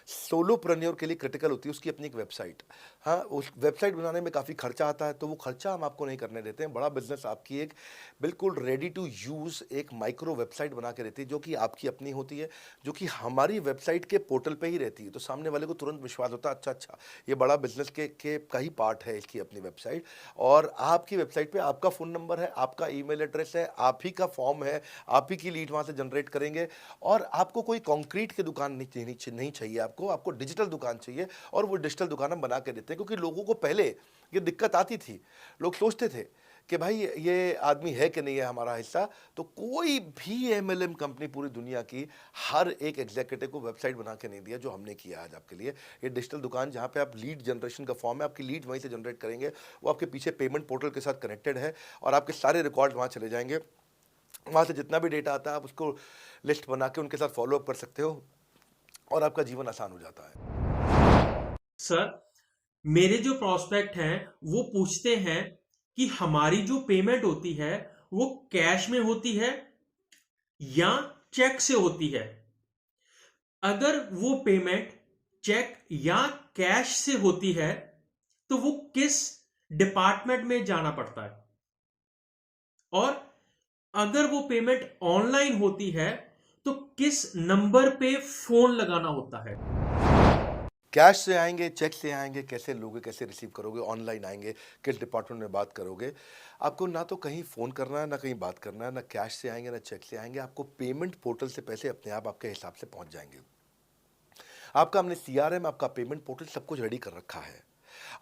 सोलोप्रेन्योर के लिए क्रिटिकल होती है उसकी अपनी एक वेबसाइट। हाँ, उस वेबसाइट बनाने में काफ़ी खर्चा आता है, तो वो खर्चा हम आपको नहीं करने देते हैं। बड़ा बिजनेस आपकी एक बिल्कुल रेडी टू यूज़ एक माइक्रो वेबसाइट बना के रहती है, जो कि आपकी अपनी होती है, जो कि हमारी वेबसाइट के पोर्टल पे ही रहती है। तो सामने वाले को तुरंत विश्वास होता है, अच्छा ये बड़ा बिजनेस के का ही पार्ट है इसकी अपनी वेबसाइट। और आपकी वेबसाइट पे आपका फ़ोन नंबर है, आपका ईमेल एड्रेस है, आप ही का फॉर्म है, आप ही की लीड वहाँ से जनरेट करेंगे। और आपको कोई कंक्रीट की दुकान नहीं चाहिए, आपको डिजिटल दुकान चाहिए। और वो डिजिटल दुकान हम बना के देते हैं, क्योंकि लोगों को पहले ये दिक्कत आती थी। लोग सोचते थे कि भाई ये आदमी है कि नहीं है हमारा हिस्सा। तो कोई भी MLM कंपनी पूरी दुनिया की हर एक एग्जीक्यूटिव को वेबसाइट बना के नहीं दिया जो हमने किया आज आपके लिए। ये डिजिटल दुकान जहाँ पे आप लीड जनरेशन का फॉर्म है, आपकी लीड वहीं से जनरेट करेंगे, वो आपके पीछे पेमेंट पोर्टल के साथ कनेक्टेड है और आपके सारे रिकॉर्ड वहाँ चले जाएंगे। वहाँ से जितना भी डेटा आता है आप उसको लिस्ट बना के उनके साथ फॉलोअप कर सकते हो और आपका जीवन आसान हो जाता है। सर, मेरे जो प्रोस्पेक्ट हैं वो पूछते हैं कि हमारी जो पेमेंट होती है वो कैश में होती है या चेक से होती है। अगर वो पेमेंट चेक या कैश से होती है तो वो किस डिपार्टमेंट में जाना पड़ता है, और अगर वो पेमेंट ऑनलाइन होती है तो किस नंबर पे फोन लगाना होता है। कैश से आएंगे, चेक से आएंगे, कैसे लोगे, कैसे रिसीव करोगे, ऑनलाइन आएंगे, किस डिपार्टमेंट में बात करोगे। आपको ना तो कहीं फ़ोन करना है, ना कहीं बात करना है, ना कैश से आएंगे, ना चेक से आएंगे। आपको पेमेंट पोर्टल से पैसे अपने आप आपके हिसाब से पहुंच जाएंगे। आपका हमने CRM, आपका पेमेंट पोर्टल सब कुछ रेडी कर रखा है।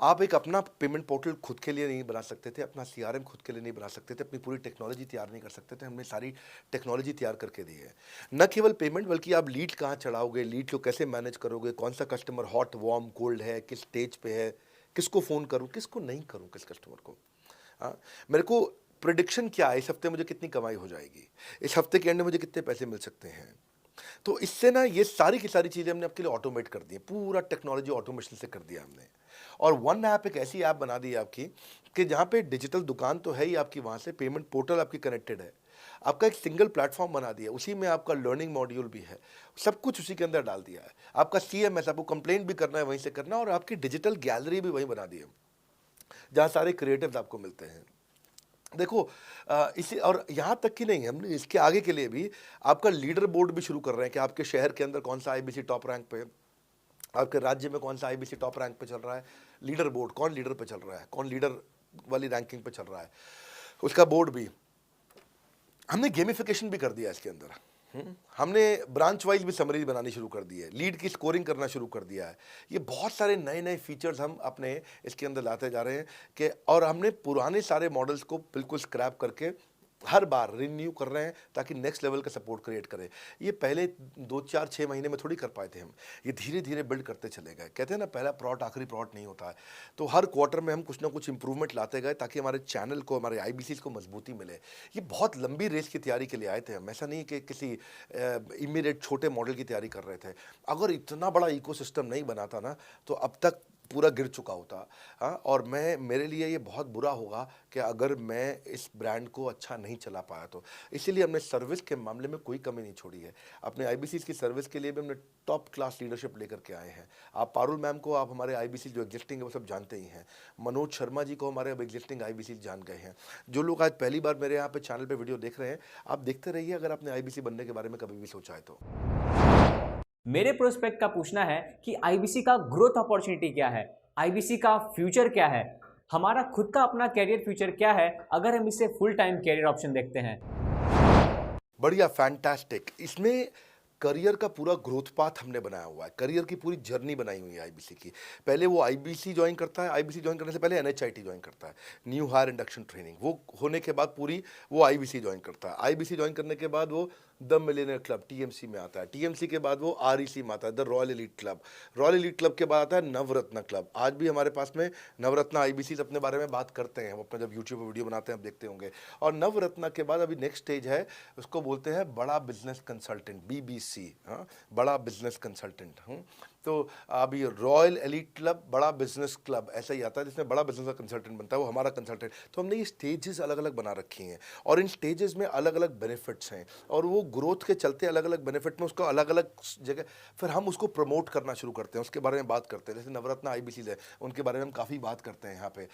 आप एक अपना पेमेंट पोर्टल खुद के लिए नहीं बना सकते थे, अपना CRM खुद के लिए नहीं बना सकते थे, अपनी पूरी टेक्नोलॉजी तैयार नहीं कर सकते थे। हमने सारी टेक्नोलॉजी तैयार करके दी है। न केवल पेमेंट, बल्कि आप लीड कहाँ चढ़ाओगे, लीड को कैसे मैनेज करोगे, कौन सा कस्टमर हॉट, वार्म, कोल्ड है, किस स्टेज पे है, किसको फ़ोन करूँ, किसको नहीं करूँ, किस कस्टमर को। हाँ, मेरे को प्रिडिक्शन क्या है, इस हफ्ते मुझे कितनी कमाई हो जाएगी, इस हफ्ते के एंड में मुझे कितने पैसे मिल सकते हैं। तो इससे ना ये सारी की सारी चीज़ें हमने आपके लिए ऑटोमेट कर दी है, पूरा टेक्नोलॉजी ऑटोमेशन से कर दिया हमने। और वन ऐप एक ऐसी ऐप बना दी है आपकी कि जहाँ पे डिजिटल दुकान तो है ही आपकी, वहाँ से पेमेंट पोर्टल आपकी कनेक्टेड है, आपका एक सिंगल प्लेटफॉर्म बना दिया, उसी में आपका लर्निंग मॉड्यूल भी है, सब कुछ उसी के अंदर डाल दिया है। आपका CMS, आपको कंप्लेंट भी करना है वहीं से करना है, और आपकी डिजिटल गैलरी भी वहीं बना दी है, जहाँ सारे क्रिएटिव्स आपको मिलते हैं। देखो इसी, और यहाँ तक कि नहीं, हमने इसके आगे के लिए भी आपका लीडर बोर्ड भी शुरू कर रहे हैं कि आपके शहर के अंदर कौन सा IBC टॉप रैंक पे है, आपके राज्य में कौन सा IBC टॉप रैंक पे चल रहा है। लीडर बोर्ड, कौन लीडर पे चल रहा है, कौन लीडर वाली रैंकिंग पे चल रहा है, उसका बोर्ड भी हमने गेमिफिकेशन भी कर दिया इसके अंदर। हमने ब्रांच वाइज भी समरीज बनानी शुरू कर दी है, लीड की स्कोरिंग करना शुरू कर दिया है। ये बहुत सारे नए नए फीचर्स हम अपने इसके अंदर लाते जा रहे हैं कि, और हमने पुराने सारे मॉडल्स को बिल्कुल स्क्रैप करके हर बार रिन्यू कर रहे हैं ताकि नेक्स्ट लेवल का सपोर्ट क्रिएट करें। ये पहले 2-4-6 महीने में थोड़ी कर पाए थे हम, ये धीरे धीरे बिल्ड करते चले गए। कहते हैं ना, पहला प्लॉट आखिरी प्लॉट नहीं होता है। तो हर क्वार्टर में हम कुछ ना कुछ इंप्रूवमेंट लाते गए ताकि हमारे चैनल को, हमारे IBCs को मजबूती मिले। ये बहुत लंबी रेस की तैयारी के लिए आए थे हम, ऐसा नहीं कि किसी इमीडिएट छोटे मॉडल की तैयारी कर रहे थे। अगर इतना बड़ा इकोसिस्टम नहीं बनाता ना तो अब तक पूरा गिर चुका होता। हाँ, और मेरे लिए ये बहुत बुरा होगा कि अगर मैं इस ब्रांड को अच्छा नहीं चला पाया तो। इसीलिए हमने सर्विस के मामले में कोई कमी नहीं छोड़ी है। अपने IBCs की सर्विस के लिए भी हमने टॉप क्लास लीडरशिप लेकर के आए हैं। आप पारुल मैम को, आप हमारे IBC जो एग्जिस्टिंग है वो सब जानते ही हैं। मनोज शर्मा जी को हमारे अब एग्जिस्टिंग IBC जान गए हैं। जो लोग आज पहली बार मेरे यहाँ पे चैनल पे वीडियो देख रहे हैं, आप देखते रहिए अगर आपने IBC बनने के बारे में कभी भी सोचा है तो। मेरे प्रोस्पेक्ट का पूछना है कि IBC का ग्रोथ अपॉर्चुनिटी क्या है, IBC का फ्यूचर क्या है, हमारा खुद का अपना कैरियर फ्यूचर क्या है अगर हम इसे फुल टाइम कैरियर ऑप्शन देखते हैं। बढ़िया, फैंटास्टिक। इसमें करियर का पूरा ग्रोथ पाथ हमने बनाया हुआ है, करियर की पूरी जर्नी बनाई हुई है IBC की। पहले वो IBC ज्वाइन करता है, IBC ज्वाइन करने से पहले NHIT ज्वाइन करता है, न्यू हायर इंडक्शन ट्रेनिंग। वो होने के बाद पूरी वो IBC ज्वाइन करता है। IBC ज्वाइन करने के बाद वो द मिलेनियर क्लब TMC में आता है। TMC के बाद वो REC में आता है, the royal elite club. Royal elite club के बाद आता है नवरत्न क्लब। आज भी हमारे पास में नवरत्न IBCs अपने बारे में बात करते हैं, वो अपना जब यूट्यूब पर वीडियो बनाते हैं आप देखते होंगे। और नवरत्न के बाद अभी नेक्स्ट स्टेज है, उसको बोलते हैं बड़ा बिजनेस कंसल्टेंट, BBC। हाँ, बड़ा बिजनेस कंसल्टेंट। तो अभी रॉयल एलीट क्लब, बड़ा बिजनेस क्लब, ऐसा ही आता है जिसमें बड़ा बिजनेस का कंसल्टेंट बनता है, वो हमारा कंसल्टेंट। तो हमने ये स्टेजेस अलग अलग बना रखी हैं और इन स्टेजेस में अलग अलग बेनिफिट्स हैं और वो ग्रोथ के चलते अलग अलग बेनिफिट में उसको अलग अलग जगह फिर हम उसको प्रमोट करना शुरू करते हैं, उसके बारे में बात करते हैं। जैसे नवरत्न IBCs है, उनके बारे में हम काफ़ी बात करते हैं यहाँ पे।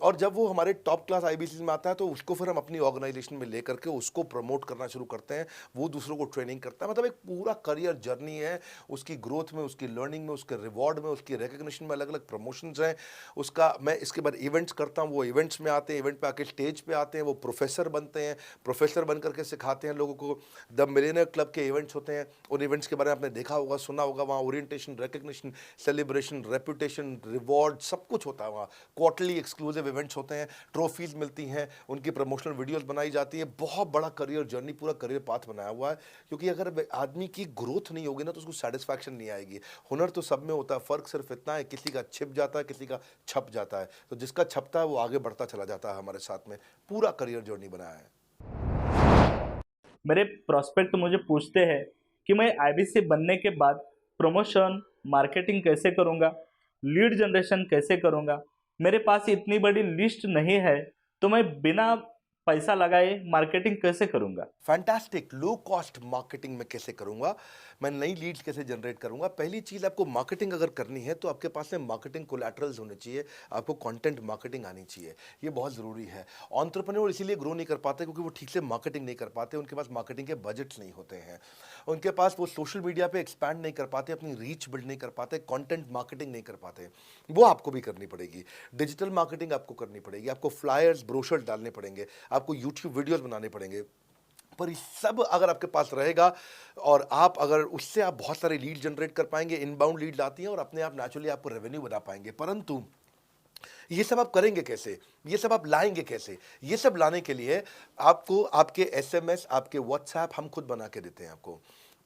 और जब वो हमारे टॉप क्लास IBCs में आता है तो उसको फिर हम अपनी ऑर्गेनाइजेशन में लेकर के उसको प्रमोट करना शुरू करते हैं, वो दूसरों को ट्रेनिंग करता है। मतलब एक पूरा करियर जर्नी है, उसकी ग्रोथ में, उसकी लर्निंग में, उसके रिवॉर्ड में, उसकी रिकग्निशन में अलग अलग प्रमोशंस हैं उसका। मैं इसके बाद इवेंट्स करता हूँ, वो इवेंट्स में आते हैं, इवेंट पे आके स्टेज पे आते हैं, वो प्रोफेसर बनते हैं, प्रोफेसर बन करके सिखाते हैं लोगों को। द मिलेनियर क्लब के इवेंट्स होते हैं, उन इवेंट्स के बारे में आपने देखा होगा, सुना होगा। वहाँ orientation, recognition, celebration, reputation, reward सब कुछ होता है। वहाँ क्वार्टरली एक्सक्लूसिव इवेंट्स होते हैं, ट्रॉफीज मिलती हैं, उनकी प्रमोशनल वीडियोस बनाई जाती है। बहुत बड़ा करियर जर्नी, पूरा करियर पाथ बनाया हुआ है। क्योंकि अगर आदमी की ग्रोथ नहीं होगी ना तो उसको सेटिस्फैक्शन नहीं आएगी। हुनर तो सब में होता है, फ़र्क सिर्फ इतना है किसी का छिप जाता है, किसी का छप जाता है। तो जिसका छपता है वो आगे बढ़ता चला जाता है। हमारे साथ में पूरा करियर जर्नी बनाया है। मेरे प्रोस्पेक्ट मुझे पूछते हैं कि मैं IBC बनने के बाद प्रमोशन, मार्केटिंग कैसे करूँगा, लीड जनरेशन कैसे करूँगा। मेरे पास इतनी बड़ी लिस्ट नहीं है, तो मैं बिना पैसा लगाए मार्केटिंग कैसे करूंगा? फैंटास्टिक। लो कॉस्ट मार्केटिंग में कैसे करूंगा, मैं नई लीड्स कैसे जनरेट करूंगा। पहली चीज, आपको मार्केटिंग अगर करनी है तो आपके पास में मार्केटिंग कोलैटरल्स होने चाहिए, आपको कंटेंट मार्केटिंग आनी चाहिए, ये बहुत जरूरी है। एंटरप्रेन्योर इसीलिए ग्रो नहीं कर पाते क्योंकि वो ठीक से मार्केटिंग नहीं कर पाते, उनके पास मार्केटिंग के बजट्स नहीं होते हैं, उनके पास वो सोशल मीडिया पे एक्सपैंड नहीं कर पाते, अपनी रीच बिल्ड नहीं कर पाते, कंटेंट मार्केटिंग नहीं कर पाते। वो आपको भी करनी पड़ेगी। डिजिटल मार्केटिंग आपको करनी पड़ेगी, आपको फ्लायर्स ब्रोशर डालने पड़ेंगे, आपको यूट्यूब वीडियोस बनाने पड़ेंगे। पर ये सब अगर आपके पास रहेगा और आप अगर उससे आप बहुत सारे लीड जनरेट कर पाएंगे, इनबाउंड लीड आती हैं और अपने आप नेचुरली आपको रेवेन्यू बना पाएंगे। परंतु ये सब आप करेंगे कैसे, ये सब आप लाएंगे कैसे? ये सब लाने के लिए आपको आपके एसएमएस, आपके व्हाट्सएप हम खुद बना के देते हैं। आपको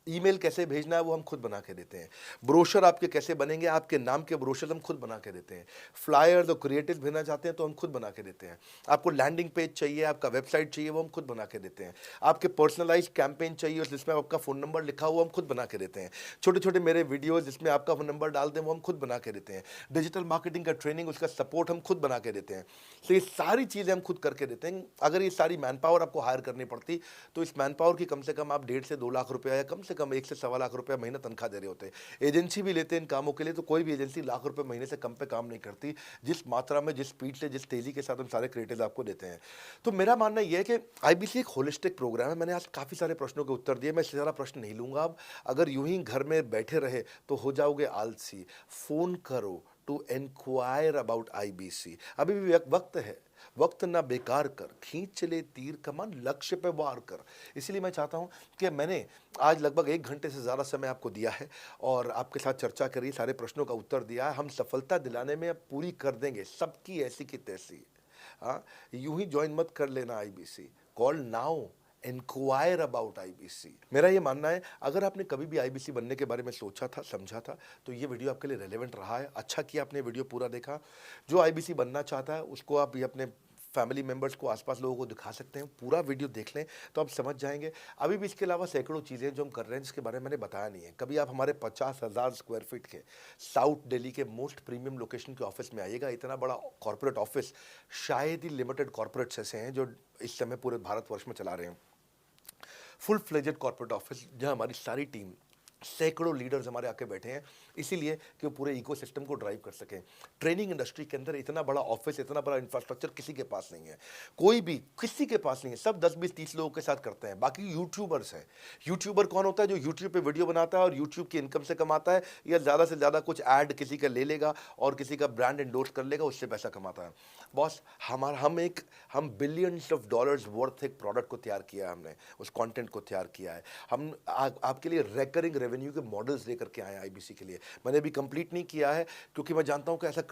ईमेल कैसे भेजना है वो हम खुद बना के देते हैं। ब्रोशर आपके कैसे बनेंगे, आपके नाम के ब्रोशर हम खुद बना के देते हैं। फ्लायर्स और क्रिएटिव भेजना चाहते हैं तो हम खुद बना के देते हैं। आपको लैंडिंग पेज चाहिए, आपका वेबसाइट चाहिए, वो हम खुद बना के देते हैं। आपके पर्सनलाइज्ड कैंपेन चाहिए जिसमें आपका फ़ोन नंबर लिखा हुआ, हम खुद बना के देते हैं। छोटे छोटे मेरे वीडियोज़ जिसमें आपका फ़ोन नंबर डाल दें वो हम खुद बना के देते हैं। डिजिटल मार्केटिंग का ट्रेनिंग, उसका सपोर्ट हम खुद बना के देते हैं। तो ये सारी चीज़ें हम खुद करके देते हैं। अगर ये सारी मैन पावर आपको हायर करनी पड़ती तो इस मैन पावर की कम से कम आप 1.5 से 2 लाख रुपया या कम से कम 1 से 1.25 लाख रुपया महीना तनख्वाह दे रहे होते हैं। एजेंसी भी लेते हैं इन कामों के लिए, तो कोई भी एजेंसी लाख रुपए महीने से कम पे काम नहीं करती, जिस मात्रा में, जिस स्पीड से, जिस तेजी के साथ हम सारे क्रिएटिव आपको देते हैं। तो मेरा मानना यह है कि आईबीसी एक होलिस्टिक प्रोग्राम है। मैंने आज काफ़ी सारे प्रश्नों के उत्तर दिए, मैं इससे ज़्यादा प्रश्न नहीं लूँगा अब। अगर यूं ही घर में बैठे रहे तो हो जाओगे आलसी। फ़ोन करो टू इंक्वायर अबाउट आईबीसी। अभी भी वक्त है, वक्त ना बेकार कर, खींच चले तीर कमान, लक्ष्य पे वार कर। इसलिए मैं चाहता हूं कि मैंने आज लगभग 1 घंटे से ज़्यादा समय आपको दिया है और आपके साथ चर्चा करी, सारे प्रश्नों का उत्तर दिया है। हम सफलता दिलाने में अब पूरी कर देंगे सबकी ऐसी की तैसी। हाँ, यूं ही ज्वाइन मत कर लेना IBC, call now, inquire about IBC. मेरा ये मानना है, अगर आपने कभी भी आईबीसी बनने के बारे में सोचा था, समझा था, तो ये वीडियो आपके लिए रेलेवेंट रहा है। अच्छा किया आपने वीडियो पूरा देखा। जो आईबीसी बनना चाहता है उसको आप ये अपने फैमिली मेंबर्स को, आसपास लोगों को दिखा सकते हैं। पूरा वीडियो देख लें तो आप समझ जाएंगे। अभी भी इसके अलावा सैकड़ों चीज़ें जो हम कर रहे हैं जिसके बारे में मैंने बताया नहीं है। कभी आप हमारे 50,000 स्क्वायर फीट के साउथ दिल्ली के मोस्ट प्रीमियम लोकेशन के ऑफिस में आइएगा। इतना बड़ा कॉर्पोरेट ऑफिस शायद ही लिमिटेड कॉर्पोरेट्स ऐसे हैं जो इस समय पूरे भारतवर्ष में चला रहे हैं। फुल फ्लेजेड कॉर्पोरेट ऑफिस जहां हमारी सारी टीम, सैकड़ों लीडर्स हमारे आके बैठे हैं, इसीलिए कि वो पूरे इकोसिस्टम को ड्राइव कर सकें। ट्रेनिंग इंडस्ट्री के अंदर इतना बड़ा ऑफिस, इतना बड़ा इंफ्रास्ट्रक्चर किसी के पास नहीं है, कोई भी किसी के पास नहीं है। सब 10, 20, 30 लोगों के साथ करते हैं। बाकी यूट्यूबर्स हैं। यूट्यूबर कौन होता है? जो यूट्यूब पे वीडियो बनाता है और यूट्यूब की इनकम से कमाता है, या ज़्यादा से ज़्यादा कुछ ऐड किसी का ले लेगा और किसी का ब्रांड एंडोर्स कर लेगा, उससे पैसा कमाता है। बॉस, हम बिलियंस ऑफ डॉलर्स वर्थ एक प्रोडक्ट को तैयार किया है, हमने उस कंटेंट को तैयार किया है। हम आपके लिए रेकरिंग रेवेन्यू के मॉडल्स लेकर के आए हैं आईबीसी के लिए। मैंने अभी कंप्लीट नहीं किया है क्योंकि मैं जानता हूं कि ऐसा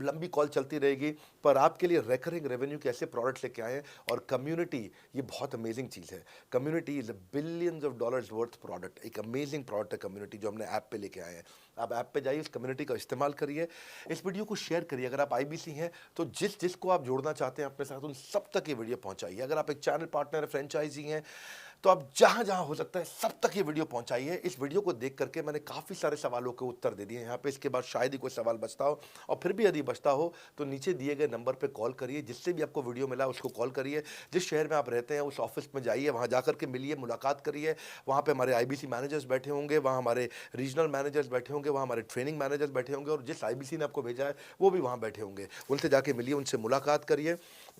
लंबी कॉल चलती रहेगी, पर आपके लिए रेकरिंग रेवेन्यू के ऐसे प्रोडक्ट्स लेके आए हैं। और कम्युनिटी, ये बहुत अमेजिंग चीज़ है। Community is a billions of dollars worth product. एक अमेजिंग प्रोडक्ट है कम्युनिटी, जो हमने ऐप पे लेके आए हैं। आप ऐप पे जाइए, उस कम्युनिटी का इस्तेमाल करिए, इस वीडियो को शेयर करिए। अगर आप आईबीसी हैं तो जिसको आप जोड़ना चाहते हैं अपने साथ, उन सब तक ये वीडियो पहुंचाइए। अगर आप एक चैनल पार्टनर, फ्रेंचाइजी हैं, तो आप जहां जहां हो सकता है सब तक ये वीडियो पहुंचाइए। इस वीडियो को देख करके मैंने काफ़ी सारे सवालों के उत्तर दे दिए यहाँ पे। इसके बाद शायद ही कोई सवाल बचता हो, और फिर भी यदि बचता हो तो नीचे दिए गए नंबर पे कॉल करिए। जिससे भी आपको वीडियो मिला उसको कॉल करिए। जिस शहर में आप रहते हैं उस ऑफिस में जाइए, वहाँ जा करके मिलिए, मुलाकात करिए। वहाँ पर हमारे आईबीसी मैनेजर्स बैठे होंगे, वहाँ हमारे रीजनल मैनेजर्स बैठे होंगे, वहाँ हमारे ट्रेनिंग मैनेजर्स बैठे होंगे, और जिस आईबीसी ने आपको भेजा है वो भी वहाँ बैठे होंगे। उनसे जाके मिलिए, उनसे मुलाकात करिए।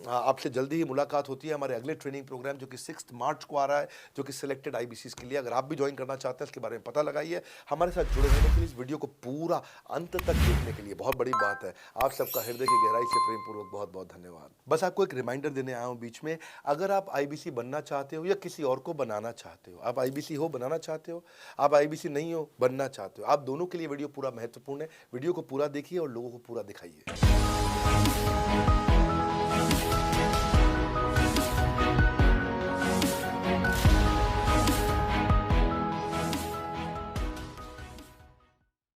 आपसे जल्दी ही मुलाकात होती है। हमारे अगले ट्रेनिंग प्रोग्राम जो कि 6 मार्च को आ रहा है, जो कि सिलेक्टेड आईबीसी के लिए, अगर आप भी ज्वाइन करना चाहते हैं इसके बारे में पता लगाइए। हमारे साथ जुड़े रहने के लिए, इस वीडियो को पूरा अंत तक देखने के लिए बहुत बड़ी बात है। आप सबका हृदय की गहराई से प्रेम पूर्वक बहुत बहुत धन्यवाद। बस आपको एक रिमाइंडर देने आया हूँ बीच में, अगर आप आईबीसी बनना चाहते हो या किसी और को बनाना चाहते हो, आप आईबीसी हो बनाना चाहते हो, आप आईबीसी नहीं हो बनना चाहते हो, आप दोनों के लिए वीडियो पूरा महत्वपूर्ण है। वीडियो को पूरा देखिए और लोगों को पूरा दिखाइए।